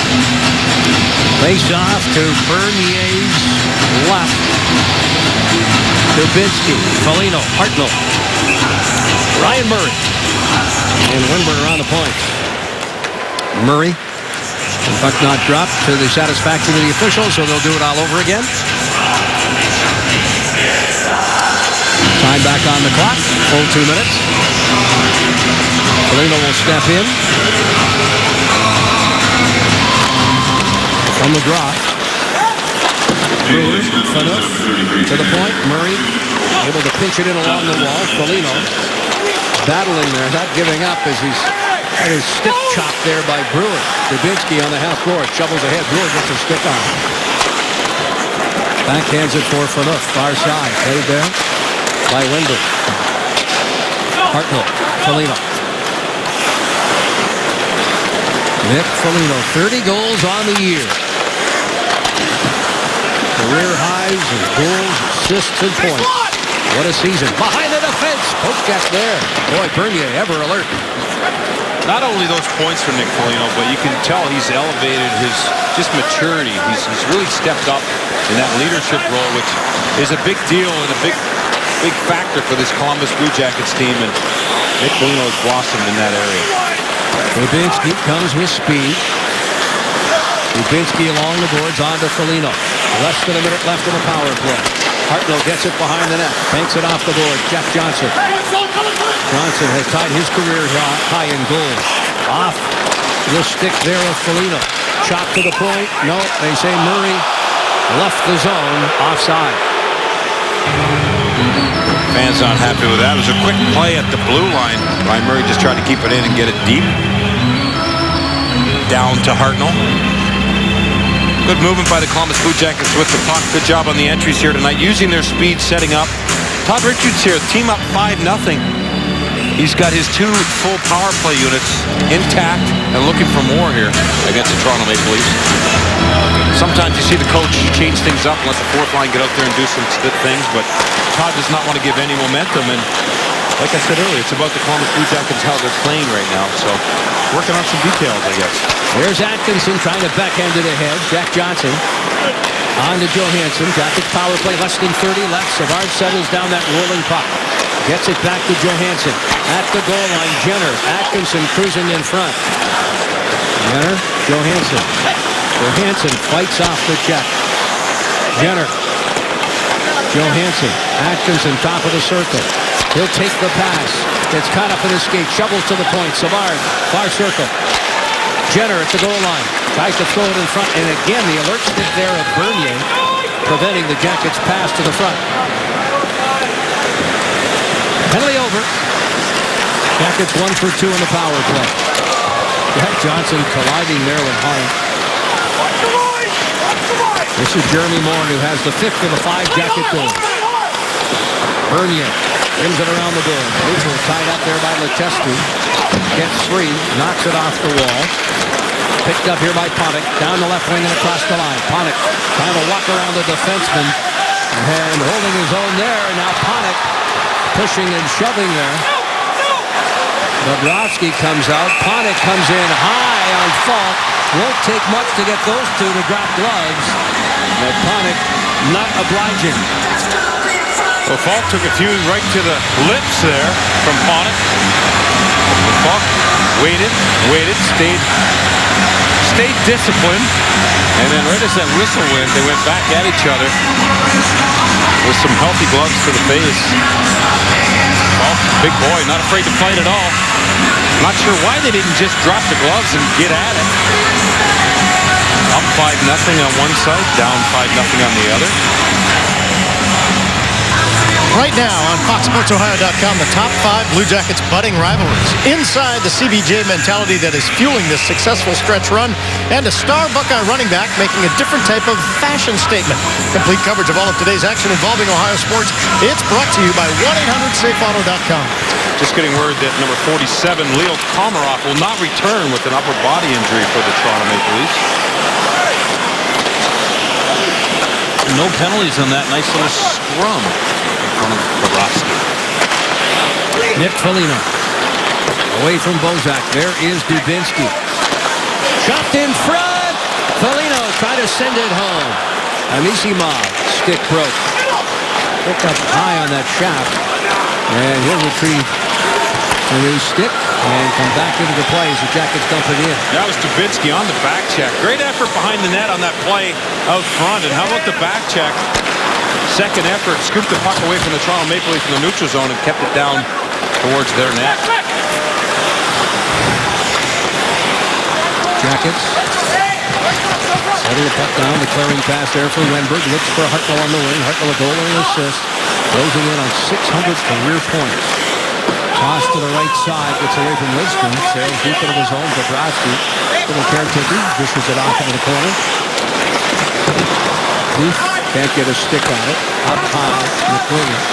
Face off to Bernier's left. Dubinsky, Foligno, Hartnell, Ryan Murray, and Wennberg around the point. Murray, the puck not dropped to the satisfaction of the officials, so they'll do it all over again. Time back on the clock, full 2 minutes. Foligno will step in. From the draw. Brewer, to the point. Murray able to pinch it in along the wall. Foligno battling there, not giving up as he's had his stick chopped there by Brewer. Dubinsky on the half court, shovels ahead. Brewer gets his stick on. Backhands it for Phaneuf, far side. Played there by Wennberg. Hartnell, Foligno. Nick Foligno, 30 goals on the year. Career highs and goals, assists, and points. What a season. Behind the defense. Poke check there. Boy, Bernier ever alert. Not only those points for Nick Foligno, but you can tell he's elevated his just maturity. He's really stepped up in that leadership role, which is a big deal and a big factor for this Columbus Blue Jackets team. And Nick Foligno has blossomed in that area. Dubinsky comes with speed. Dubinsky along the boards onto Foligno. Less than a minute left in the power play. Hartnell gets it behind the net. Banks it off the board. Jeff Johnson. Johnson has tied his career high in goals. Off the stick there of Foligno. Chop to the point. No, they say Murray left the zone. Offside. Fans not happy with that. It was a quick play at the blue line. Ryan Murray just tried to keep it in and get it deep. Down to Hartnell. Good movement by the Columbus Blue Jackets with the puck. Good job on the entries here tonight, using their speed, setting up. Todd Richards here, team up 5-0. He's got his 2 full power play units intact and looking for more here against the Toronto Maple Leafs. Sometimes you see the coach change things up and let the fourth line get out there and do some good things, but Todd does not want to give any momentum. And like I said earlier, it's about the Columbus Blue Jackets, how they're playing right now. So working on some details, I guess. There's Atkinson trying to backhand it ahead. Jack Johnson On to Johansson. Jackets power play, less than 30 left. Savard settles down that rolling puck. Gets it back to Johansson. At the goal line, Jenner. Atkinson cruising in front. Jenner, Johansson. Johansson fights off the check. Jenner. Johansson. Atkinson, top of the circle. He'll take the pass. Gets caught up in his skate. Shovels to the point. Savard, far circle. Jenner at the goal line. Tries to throw it in front. And again, the alert stick there of Bernier, preventing the Jackets' pass to the front. Penalty over. Jackets 1 for 2 in the power play. Jack Johnson colliding there with Hart. This is Jeremy Moore, who has the 5th of the 5 Jacket goals. Bernier brings it around the board. Luther tied up there by Letestu. Gets free, knocks it off the wall. Picked up here by Pontic. Down the left wing and across the line. Pontic trying to walk around the defenseman. And holding his own there. And now Pontic pushing and shoving there. Bobrovsky comes out. Pontic comes in high on Falk. Won't take much to get those two to drop gloves. But Pontic not obliging. Well, Falk took a few right to the lips there from Pontic. Falk waited, stayed disciplined, and then right as that whistle went, they went back at each other with some healthy gloves to the face. Falk, big boy, not afraid to fight at all. Not sure why they didn't just drop the gloves and get at it. Up 5-0 on one side, down 5-0 on the other. Right now on FoxSportsOhio.com, the top 5 Blue Jackets budding rivalries. Inside the CBJ mentality that is fueling this successful stretch run, and a star Buckeye running back making a different type of fashion statement. Complete coverage of all of today's action involving Ohio sports. It's brought to you by 1-800-SafeAuto.com. Just getting word that number 47, Leo Komarov, will not return with an upper body injury for the Toronto Maple Leafs. No penalties on that nice little scrum. Bobrovsky. Nick Foligno. Away from Bozak. There is Dubinsky. Chopped in front. Foligno trying to send it home. Anisimov. Stick broke. Picked up high on that shaft. And he'll retrieve a new stick and come back into the play as the Jackets dump it in. That was Dubinsky on the back check. Great effort behind the net on that play out front. And how about the back check? Second effort, scooped the puck away from the Toronto Maple Leafs in the neutral zone and kept it down towards their net. Jackets settle the puck down, the clearing pass there for Wenberg. Looks for Hartnell on the wing. Hartnell a goal and an assist. Closing in on 600 career points. Toss to the right side, gets away from Liston. Sails deep into the zone. Bobrovsky, little caretaker, dishes it off into the corner. Booth can't get a stick on it. Up high, McWilliams.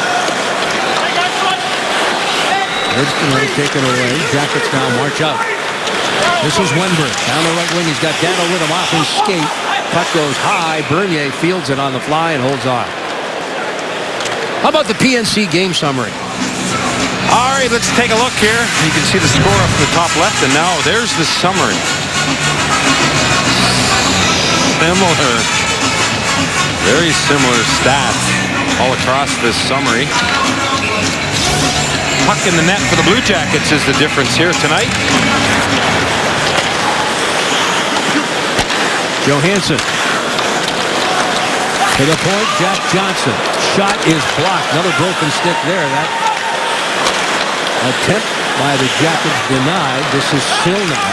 Liston will take it away. Jackets now march up. This is Wenberg. Down the right wing, he's got Dano with him off his skate. Puck goes high. Bernier fields it on the fly and holds on. How about the PNC game summary? All right, let's take a look here. You can see the score up in the top left, and now there's the summary. Similar. Very similar stats all across this summary. Puck in the net for the Blue Jackets is the difference here tonight. Johansson. To the point, Jack Johnson. Shot is blocked. Another broken stick there. That attempt by the Jackets denied. This is Sill now.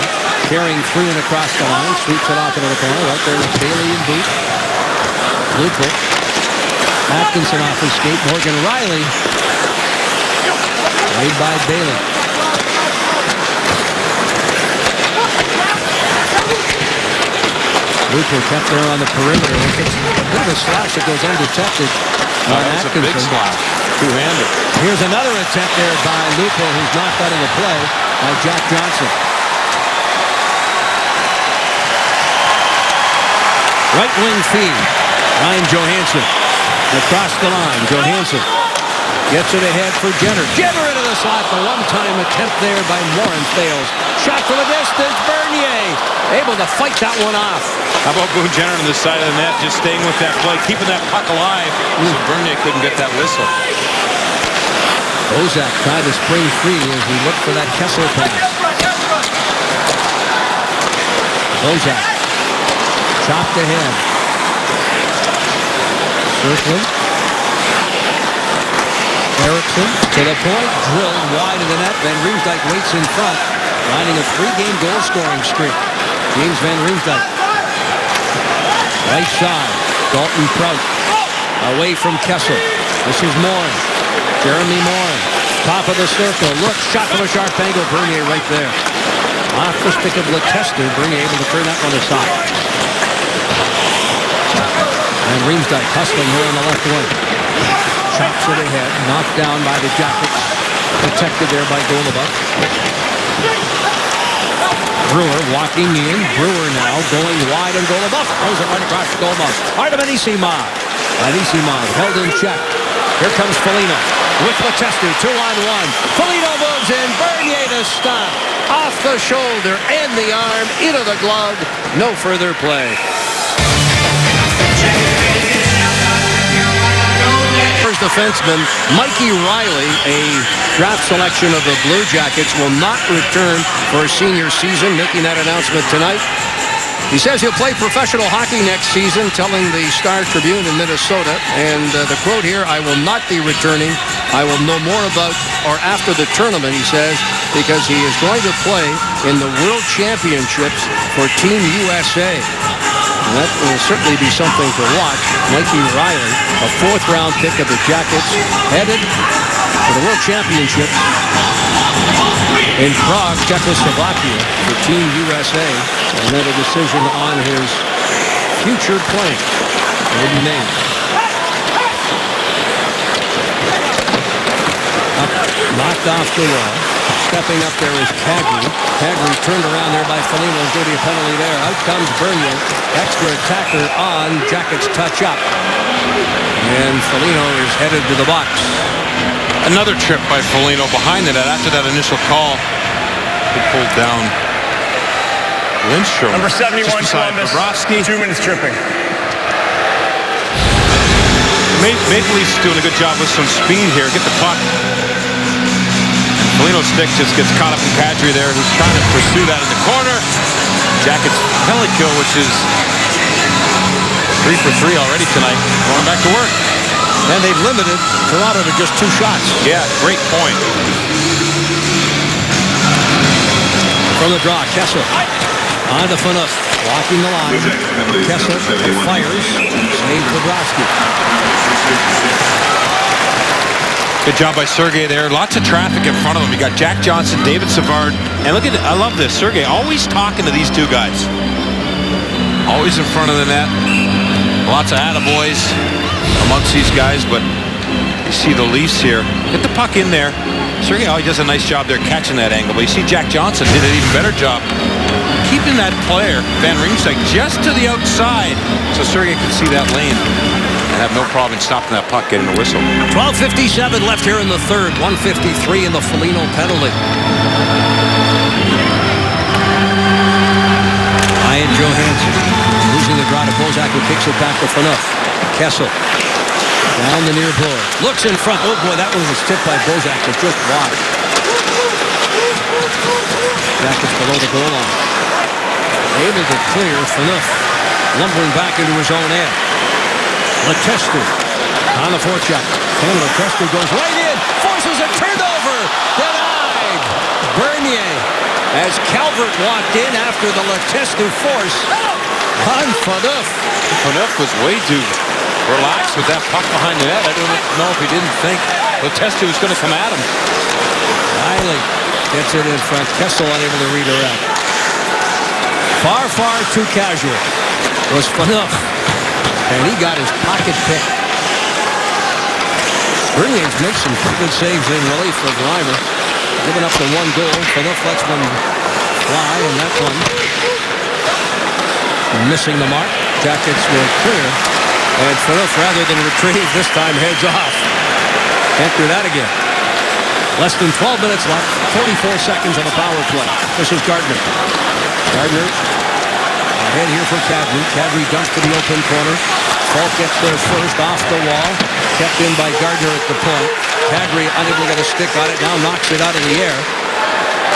Carrying through and across the line. Sweeps it off into the corner. Right there is Bailey and Boot. Lupel. Atkinson off his skate. Morgan Riley. Made by Bailey. Lupel kept there on the perimeter. It's a bit of a slash that goes undetected on That's Atkinson. a big slash. Two-handed. Here's another attempt there by Lupel, who's knocked out of the play by Jack Johnson. Right wing feed. Ryan Johansson. Across the line. Johansson gets it ahead for Jenner. Jenner into the slot. The one-time attempt there by Morin fails. Shot from the distance. Bernier able to fight that one off. How about Boone Jenner on the side of the net, just staying with that play, keeping that puck alive, so Bernier couldn't get that whistle. Bozak tried to spring free as he looked for that Kessel pass. Bozak chopped ahead. Circling. Erickson to the point, drilled wide of the net. Van Riemsdyk waits in front, riding a 3-game goal-scoring streak. James Van Riemsdyk. Right side, Dalton Prout. Away from Kessel. This is Morin. Jeremy Morin. Top of the circle. Look, shot from a sharp angle. Bernier right there. Off the stick of Letestu. Bernier able to turn that one aside. And Riemsdyk hustling here on the left wing. Chops it ahead. Knocked down by the Jackets. Protected there by Golubov. Brewer walking in. Brewer now going wide and Golubov throws it right across the goal mouth. Artem Anisimov. Anisimov held in check. Here comes Foligno with Letestu. 2-on-1. Foligno moves in. Bernier to stop. Off the shoulder and the arm. Into the glove. No further play. First defenseman Mikey Riley, a draft selection of the Blue Jackets, will not return for a senior season, making that announcement tonight. He says he'll play professional hockey next season, telling the Star Tribune in Minnesota. And the quote here, "I will not be returning. I will know more about or after the tournament," he says, because he is going to play in the World Championships for Team USA. And that will certainly be something to watch. Mikey Riley, a 4th-round pick of the Jackets, headed to the World Championships in Prague, Czechoslovakia for Team USA. And then a decision on his future play will be made. Knocked off the wall. Stepping up there is Kadri. Kadri turned around there by Foligno. There's going to be a penalty there. Out comes Bernier. Extra attacker on. Jackets touch up. And Foligno is headed to the box. Another trip by Foligno behind the net after that initial call. He pulled down Lindstrom. Number 71, Columbus. Bobrovsky. 2 minutes tripping. Maple Leafs doing a good job with some speed here. Get the puck. Foligno's stick just gets caught up in Kadri there, who's trying to pursue that in the corner. Jackets penalty kill, which is 3 for 3 already tonight. Going back to work. And they've limited Toronto to just 2 shots. Yeah, great point. From the draw, Kessel. On to Phaneuf. Walking the line. Kessel fires. Save Bobrovsky. Good job by Sergei there. Lots of traffic in front of him. You got Jack Johnson, David Savard. And look at it. I love this. Sergei always talking to these 2 guys. Always in front of the net. Lots of attaboys amongst these guys, but you see the Leafs here. Get the puck in there. Sergei always does a nice job there catching that angle, but you see Jack Johnson did an even better job keeping that player, Van Riemsdyk, just to the outside so Sergei can see that lane and have no problem stopping that puck, getting a whistle. 12:57 left here in the third. 1:53 in the Foligno penalty. Ryan Johansson losing the draw to Bozak, who kicks it back to Phaneuf. Kessel down the near board. Looks in front. Oh boy, that one was tipped by Bozak, but just wide. Jackets below the goal line. Able to clear. Phaneuf lumbering back into his own end. Letestu on the forecheck. And Letestu goes right in. Forces a turnover. Denied. Bernier as Calvert walked in after the Letestu force on Phaneuf. Phaneuf was way too relaxed with that puck behind the net. I don't know if he didn't think Letestu was going to come at him. Riley gets it in front. Kessel unable to redirect. Far too casual was Phaneuf. And he got his pocket picked. Bernier's made some pretty good saves in relief of Reimer. Giving up the 1 goal. Phaneuf lets one fly, and that one missing the mark. Jackets will clear. And Phaneuf, rather than retrieve, this time heads off. Can't do that again. Less than 12 minutes left. 44 seconds on the power play. This is Gardner. Gardner ahead here for Kadri. Kadri dumps to the open corner. Faulk gets there first off the wall. Kept in by Gardner at the point. Kadri unable to get a stick on it. Now knocks it out of the air.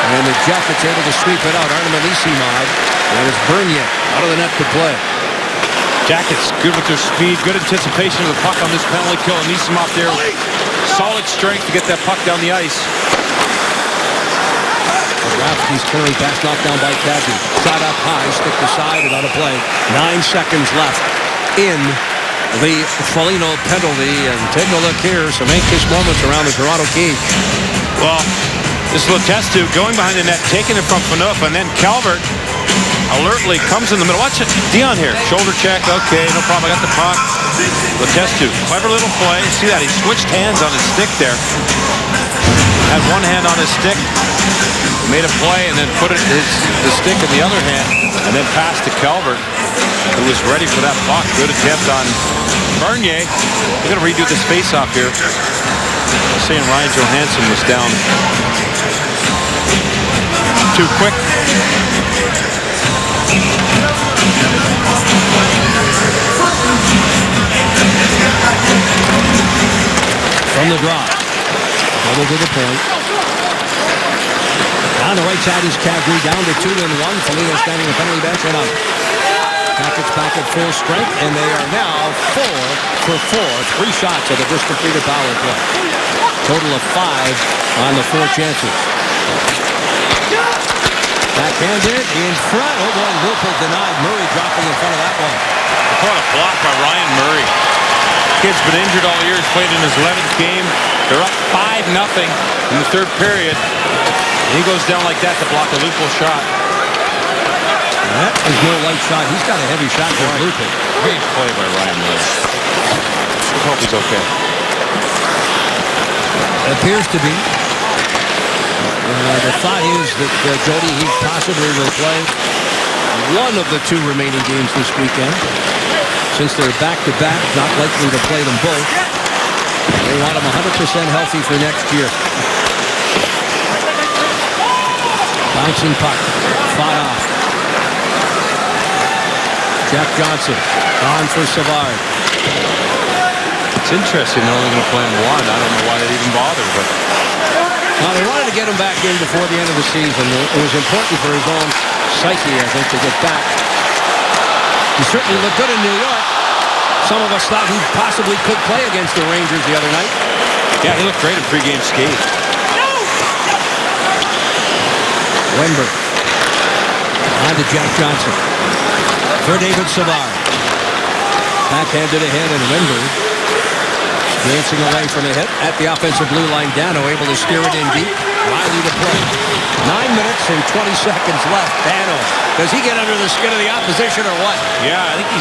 And the Jackets able to sweep it out. Artem Anisimov. And it's Bernier out of the net to play. Jackets good with their speed, good anticipation of the puck on this penalty kill. Anisimov there, solid strength to get that puck down the ice. Bobrovsky's carry pass knocked down by Kadri. Shot up high, stick to side, and out of play. 9 seconds left in the Foligno penalty. And take a look here, some anxious moments around the Toronto Key. Well, this is Letestu going behind the net, taking it from Phaneuf, and then Calvert alertly comes in the middle. Watch it. Dion here. Shoulder check. Okay, no problem. I got the puck. Letestu. Clever little play. See that? He switched hands on his stick there. Had one hand on his stick. Made a play and then put the stick in the other hand. And then passed to Calvert, who was ready for that puck. Good attempt on Bernier. They're going to redo this face-off here. Saying Ryan Johansson was down too quick. From the drop. Double to the point. On the right side is Kadri. Down to 2-1. Foligno standing the penalty bench and out. Jackets back at full strength, and they are now 4 for 4. 3 shots at the just completed power play. Total of 5 on the 4 chances. Backhanded in front. Oh boy, Wilford denied. Murray dropping in front of that one. What a block by Ryan Murray. Kid's been injured all year. He's played in his 11th game. They're up 5-0 in the third period. And he goes down like that to block a Lupo shot. That is no light shot. He's got a heavy shot for Lupo. Great play by Ryan Murray. Let's hope he's okay. Appears to be. The thought is that Jody he possibly will play one of the 2 remaining games this weekend. Since they're back-to-back, not likely to play them both. They want him 100% healthy for next year. Bouncing puck. Fought off. Jack Johnson on for Savard. It's interesting they're only going to play him 1. I don't know why they even bother, but Now, they wanted to get him back in before the end of the season. It was important for his own psyche, I think, to get back. He certainly looked good in New York. Some of us thought he possibly could play against the Rangers the other night. yeah, he looked great in pregame skate. Wenberg. On to Jack Johnson. For David Savard. Backhanded ahead, and Wenberg dancing away from the hit at the offensive blue line. Dano able to steer it in deep. Riley to play. 9 minutes and 20 seconds left. Dano, does he get under the skin of the opposition or what? Yeah, I think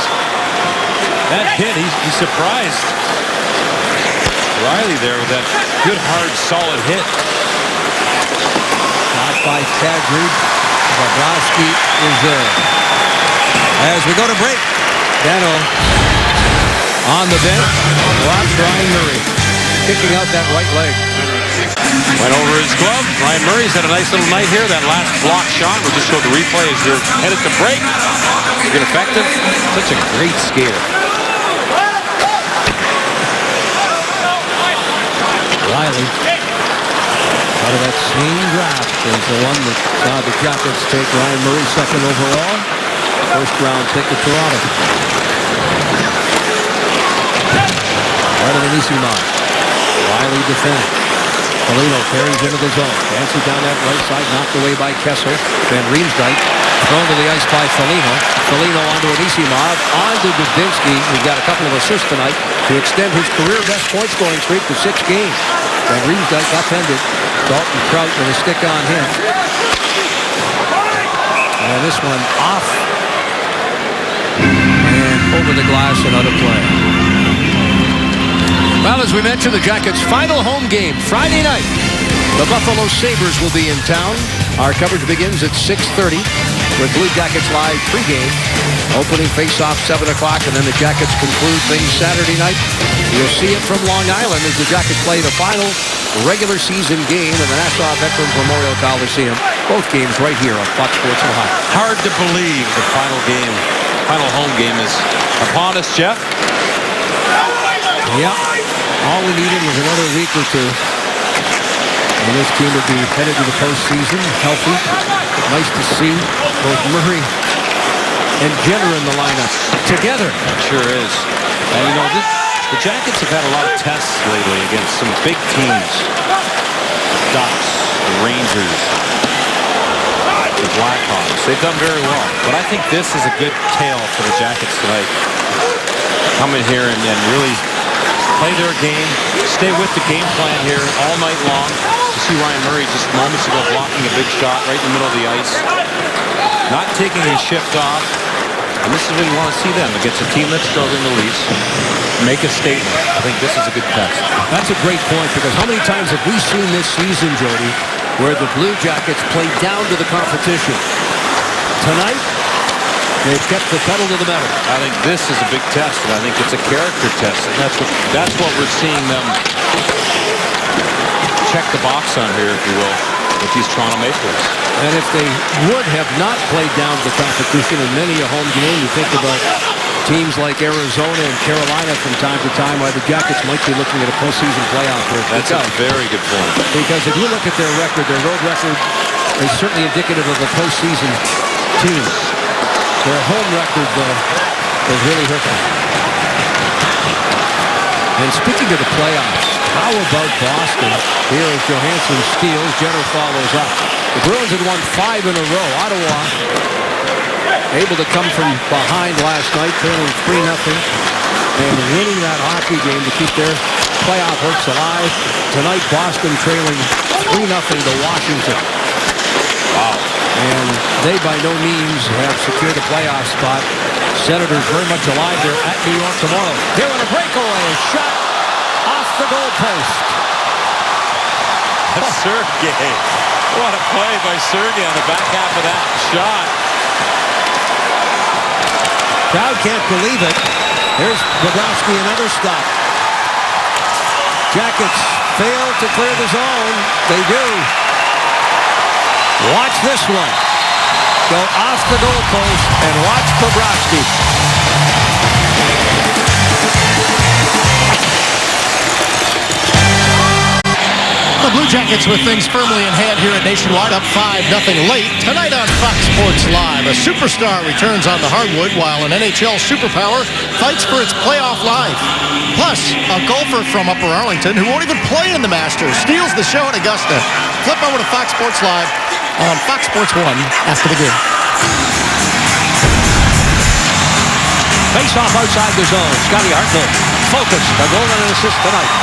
that hit, he's surprised Riley there with that good, hard, solid hit. Shot by Kadri. Bobrovsky is there. As we go to break, Dano on the bench. Watch Ryan Murray kicking out that right leg. Went over his glove. Ryan Murray's had a nice little night here. That last block shot, we'll just show the replay as you're headed to break. Good effective. Such a great skater. Riley, out of that same draft is the one that saw the Jackets take Ryan Murray 2nd overall. First round pick of Toronto. Right of Anisimov. Riley defends. Foligno carries into the zone. Dances down that right side, knocked away by Kessel. Van Riemsdyk thrown to the ice by Foligno. Foligno onto Anisimov. On to Dubinsky, who's got a couple of assists tonight to extend his career best point scoring streak to 6 games. Van Riemsdyk upended. Dalton Trout with a stick on him. And this one off. And over the glass and out of play. Well, as we mentioned, the Jackets' final home game Friday night The Buffalo Sabres will be in town. Our coverage begins at 6:30 with Blue Jackets live pregame. Opening face-off 7 o'clock, and then the Jackets conclude things Saturday night. You'll see it from Long Island as the Jackets play the final regular season game in the Nassau Veterans Memorial Coliseum. Both games right here on Fox Sports Ohio. Hard to believe the final home game is upon us, Jeff. Yep. All we needed was another week or two. And this team would be headed to the postseason, healthy. Nice to see both Murray and Jenner in the lineup together. Sure is. And you know, the Jackets have had a lot of tests lately against some big teams. Ducks, the Rangers, the Blackhawks. They've done very well. But I think this is a good tale for the Jackets tonight. Come in here and really play their game, stay with the game plan here all night long. You see Ryan Murray just moments ago blocking a big shot right in the middle of the ice. Not taking his shift off. And this is what you want to see them against a team that's struggling the least. Make a statement. I think this is a good test. That's a great point, because how many times have we seen this season, Jody, where the Blue Jackets play down to the competition? Tonight, they've kept the pedal to the metal. I think this is a big test, and I think it's a character test. And that's what we're seeing them check the box on here, if you will, with these Toronto Maple Leafs. And if they would have not played down to the competition in many a home game, you think about teams like Arizona and Carolina from time to time, why the Jackets might be looking at a postseason playoff. That's a very good point. Because if you look at their record, their road record is certainly indicative of a postseason team. Their home record, though, is really hurting. And speaking of the playoffs, how about Boston? Here is Johansson steals, Jenner follows up. The Bruins had won 5 in a row. Ottawa able to come from behind last night, trailing 3-0, and winning that hockey game to keep their playoff hopes alive. Tonight, Boston trailing 3-0 to Washington. Wow. And they by no means have secured a playoff spot. Senators very much alive. They're at New York tomorrow. Here with a breakaway shot off the goalpost. Sergei. What a play by Sergei on the back half of that shot. Crowd can't believe it. There's Bobrovsky, another stop. Jackets fail to clear the zone. They do. Watch this one. Go off the goalpost and watch Bobrovsky. The Blue Jackets with things firmly in hand here at Nationwide, up 5-0 late. Tonight on Fox Sports Live, a superstar returns on the hardwood while an NHL superpower fights for its playoff life. Plus, a golfer from Upper Arlington who won't even play in the Masters steals the show at Augusta. Flip over to Fox Sports Live on Fox Sports 1 after the game. Face-off outside the zone. Scotty Hartnell focused. A goal and an assist tonight.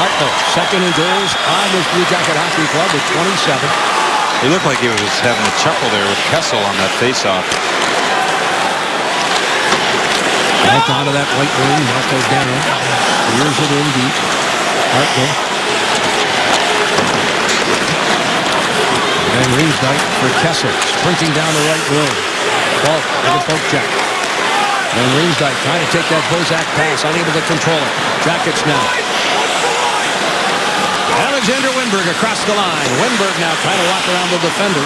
Hartnell, second in goals on this Blue Jacket Hockey Club with 27. He looked like he was having a chuckle there with Kessel on that face-off. Back onto that right wing. That goes down. Steers it in deep. Hartnell. And Riemsdyk for Kessel. Sprinting down the right wing. Ball with a poke check. And Riemsdyk trying to take that Bozak pass. Unable to control it. Jackets now. Alexander Wennberg across the line. Wennberg now trying to walk around the defender.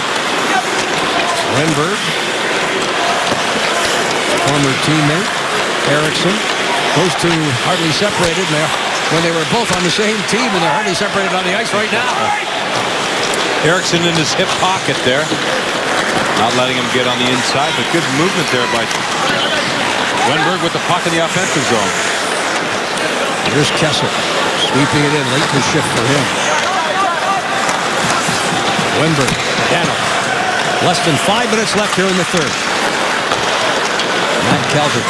Wennberg. Former teammate. Eriksson. Those two hardly separated when they were both on the same team, and they're hardly separated on the ice right now. Eriksson in his hip pocket there. Not letting him get on the inside, but good movement there by Wennberg with the puck in the offensive zone. Here's Kessel. Sweeping it in. Late in the shift for him. Wennberg. Dano. Less than 5 minutes left here in the third. Matt Calvert.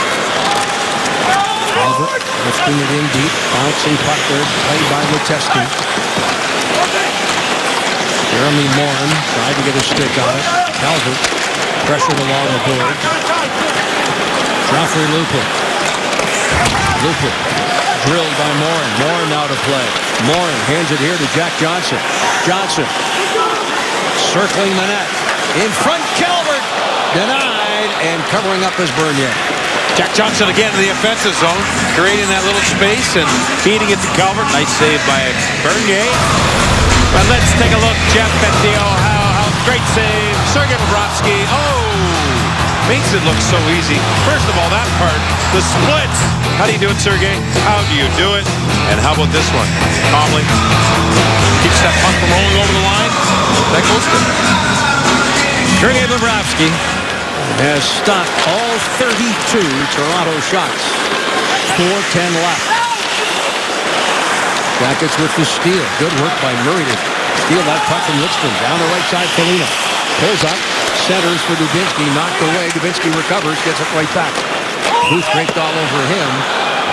Calvert lifting it in deep. Bouncing puck there. Played by Leteski. Jeremy Morin tried to get a stick on it. Calvert pressured along the board. Joffrey Lupul. Lupul drilled by Morin. Morin now to play. Morin hands it here to Jack Johnson. Johnson circling the net. In front, Calvert. Denied, and covering up is Bernier. Jack Johnson again in the offensive zone, creating that little space and feeding it to Calvert. Nice save by Bernier. But let's take a look, Jeff, at the great save. Sergei Bobrovsky. Makes it look so easy. First of all, that part, the splits. How do you do it, Sergei? How do you do it? And how about this one? Calmly keeps that puck from rolling over the line. That goes to him. Sergei Bobrovsky has stopped all 32 Toronto shots. 4:10 left. Jackets with the steal. Good work by Murray to steal that puck from Lidstrom. Down the right side, Foligno. Pulls up, centers for Dubinsky. Knocked away. Dubinsky recovers, gets it right back. Booth draped all over him.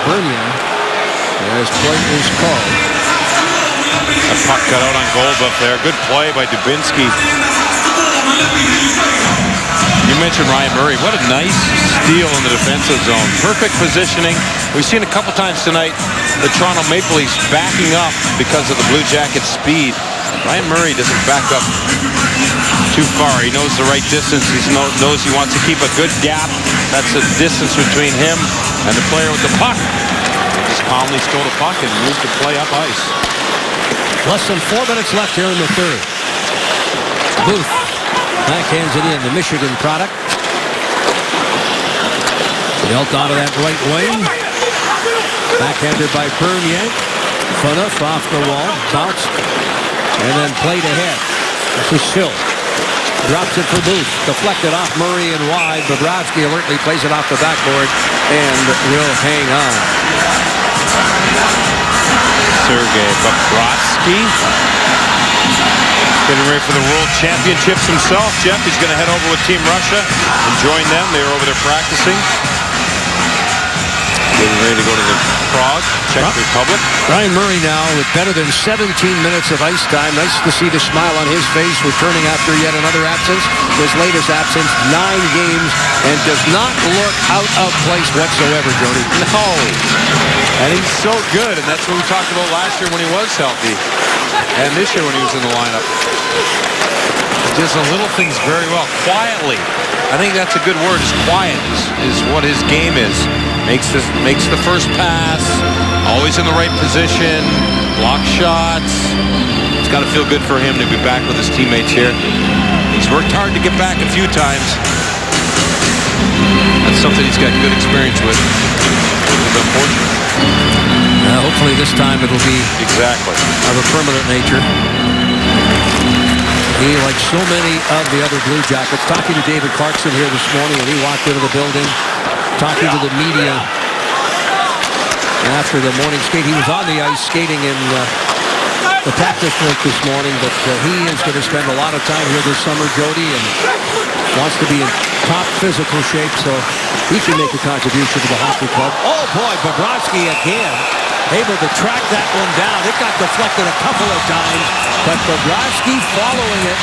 Bernier. As play is called. A puck cut out on goal up there. Good play by Dubinsky. You mentioned Ryan Murray. What a nice steal in the defensive zone. Perfect positioning. We've seen a couple times tonight the Toronto Maple Leafs backing up because of the Blue Jackets' speed. Ryan Murray doesn't back up too far. He knows the right distance. He knows he wants to keep a good gap. That's the distance between him and the player with the puck. He just calmly stole the puck and moved the play up ice. Less than 4 minutes left here in the third. Booth backhands it in, the Michigan product. Dealt out of that right wing. Backhanded by Bernier. Phaneuf off the wall, bounced, and then played ahead. This is Sill. Drops it for Booth. Deflected off Murray and wide. Bobrovsky alertly plays it off the backboard and will hang on. Sergei Bobrovsky getting ready for the World Championships himself. Jeff, he's going to head over with Team Russia and join them. They were over there practicing. Getting ready to go to the Prague, Czech Republic. Ryan Murray now with better than 17 minutes of ice time. Nice to see the smile on his face, returning after yet another absence. His latest absence, 9 games, and does not look out of place whatsoever, Jody. No. And he's so good, and that's what we talked about last year when he was healthy. And this year when he was in the lineup. Does the little things very well. Quietly. I think that's a good word. Is quiet is what his game is. Makes the first pass. Always in the right position. Block shots. It's got to feel good for him to be back with his teammates here. He's worked hard to get back a few times. That's something he's got good experience with. It's unfortunate. Hopefully this time it'll be exactly of a permanent nature. He, like so many of the other Blue Jackets, talking to David Clarkson here this morning when he walked into the building, talking to the media after the morning skate. He was on the ice skating in the practice rink this morning, but he is going to spend a lot of time here this summer, Jody, and wants to be in top physical shape so he can make a contribution to the hockey club. Oh boy, Bobrovsky again. Able to track that one down. It got deflected a couple of times, but Bobrovsky following it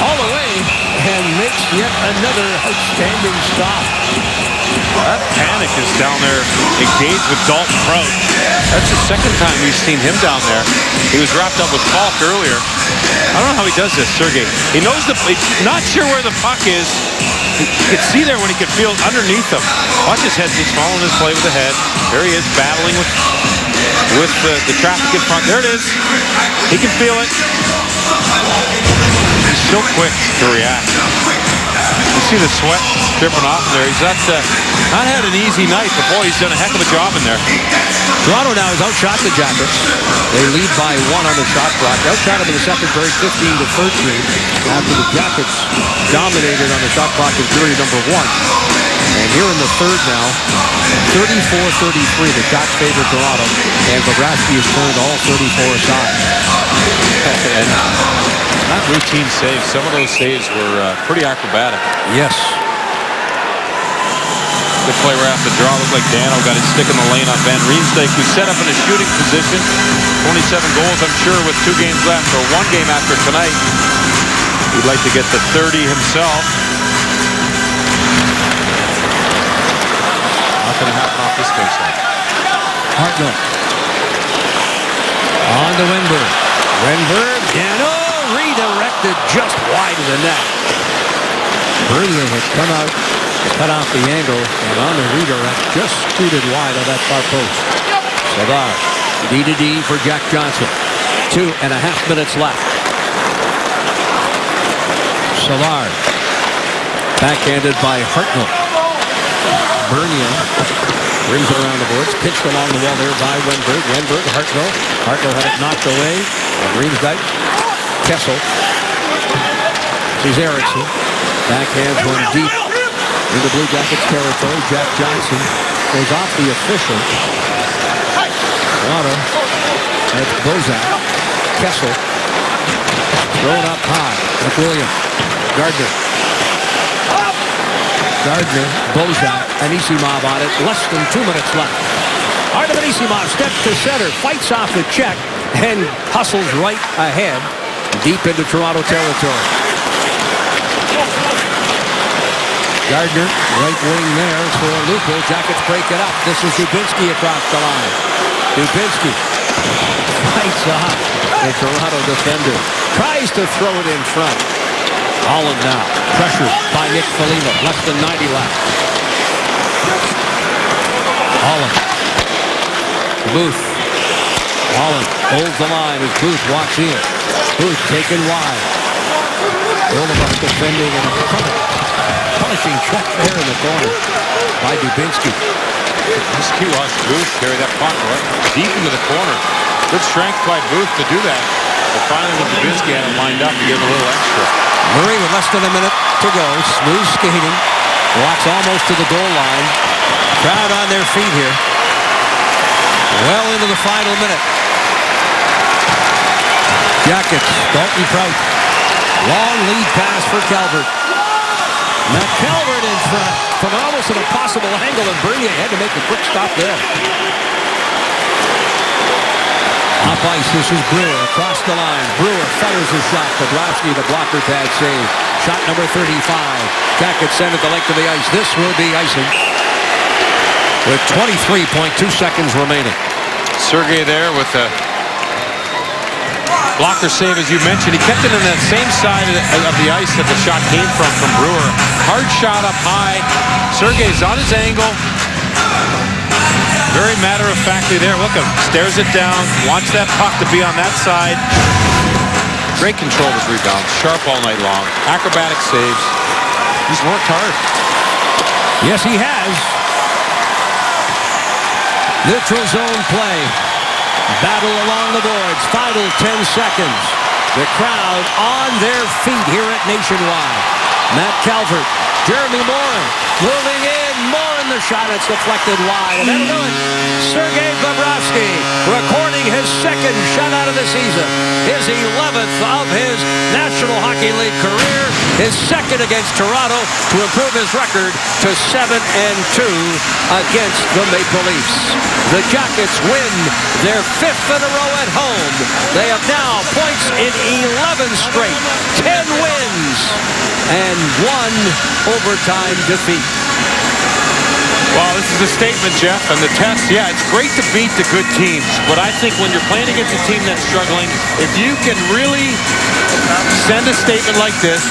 all the way and makes yet another outstanding stop. That Panic is down there engaged with Dalton Crouch. That's the second time we've seen him down there. He was wrapped up with Falk earlier. I don't know how he does this, Sergei. He knows he's not sure where the puck is. You could see there when he could feel underneath him. Watch his head. He's following his play with the head. There he is battling with the traffic in front. There it is. He can feel it. He's so quick to react. You see the sweat dripping off there. He's not had an easy night, but boy, he's done a heck of a job in there. Toronto now has outshot the Jackets. They lead by 1 on the shot clock. Outshot them in the second period, 15-13, after the Jackets dominated on the shot clock in period number 1. And here in the third now, 34-33, the shots favor Toronto, and Bobrovsky has turned all 34 aside. And not routine saves. Some of those saves were pretty acrobatic. Yes. Good play right off the draw. Looked like Dano got his stick in the lane on Van Riemsdyk, who's set up in a shooting position. 27 goals, I'm sure, with 2 games left, or 1 game after tonight. He'd like to get to 30 himself. Not going to happen off this baseline. Hartnell. On to Wenberg. Wenberg, and redirected just wide of the net. Bernier had come out, cut off the angle, and on the redirect, just scooted wide of that far post. Savard, D-to-D for Jack Johnson. 2.5 minutes left. Savard, backhanded by Hartnell. Bernier brings it around the boards, pitched along the wall there by Wenberg. Wenberg, Hartnell. Hartnell had it knocked away. And Riemsdyk, Kessel. Here's Eriksson. Backhands one deep into Blue Jackets territory. Jack Johnson goes off the official. Toronto. That's Bozak. Kessel. Thrown up high. McWilliam. Gardner. Gardner, Bozak, Anisimov on it. Less than 2 minutes left. Artem Anisimov steps to center, fights off the check, and hustles right ahead, deep into Toronto territory. Gardner, right wing there for Lupo. Jackets break it up. This is Dubinsky across the line. Dubinsky fights off the Toronto defender. Tries to throw it in front. Holland now, pressured by Nick Foligno. Less than 90 left. Holland. Booth. Holland holds the line as Booth walks in. Booth taken wide. Olivas defending and a punishing check there in the corner by Dubinsky. Dubinsky watched Booth carry that puck right deep into the corner. Good strength by Booth to do that. But finally, when Dubinsky had it lined up, he gave a little extra. Murray with less than a minute to go. Smooth skating. Walks almost to the goal line. Crowd on their feet here. Well into the final minute. Jackets. Dalton Prout. Long lead pass for Calvert. Now Calvert in front. From almost an impossible angle, and Bernier had to make a quick stop there. Off ice, this is Brewer across the line. Brewer fires his shot. Bobrovsky, the blocker pad save. Shot number 35. Jackets send it the length of the ice. This will be icing with 23.2 seconds remaining. Sergei there with a blocker save, as you mentioned. He kept it in that same side of the ice that the shot came from Brewer. Hard shot up high. Sergei's on his angle. Very matter-of-factly there. Look at him. Stares it down. Wants that puck to be on that side. Great control of his rebounds. Sharp all night long. Acrobatic saves. He's worked hard. Yes, he has. Neutral zone play. Battle along the boards. Final 10 seconds. The crowd on their feet here at Nationwide. Matt Calvert. Jeremy Morin moving in. Morin the shot. It's deflected wide. And that'll do it. Sergei Bobrovsky recording his second shutout of the season. His 11th of his National Hockey League career. His second against Toronto to improve his record to 7-2 against the Maple Leafs. The Jackets win their 5th in a row at home. They have now points in 11 straight. 10 wins and 1 overtime defeat. Well, this is a statement, Jeff, and the test, yeah, it's great to beat the good teams, but I think when you're playing against a team that's struggling, if you can really send a statement like this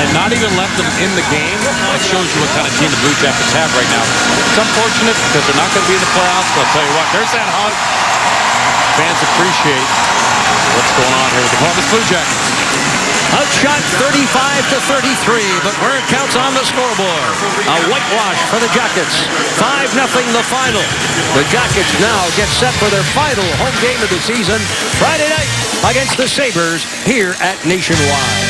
and not even let them in the game, that shows you what kind of team the Blue Jackets have right now. It's unfortunate because they're not going to be in the playoffs, but I'll tell you what, there's that hug. Fans appreciate what's going on here with the Columbus Blue Jackets. Outshot 35-33, but Murray counts on the scoreboard. A whitewash for the Jackets. 5-0 the final. The Jackets now get set for their final home game of the season Friday night against the Sabres here at Nationwide.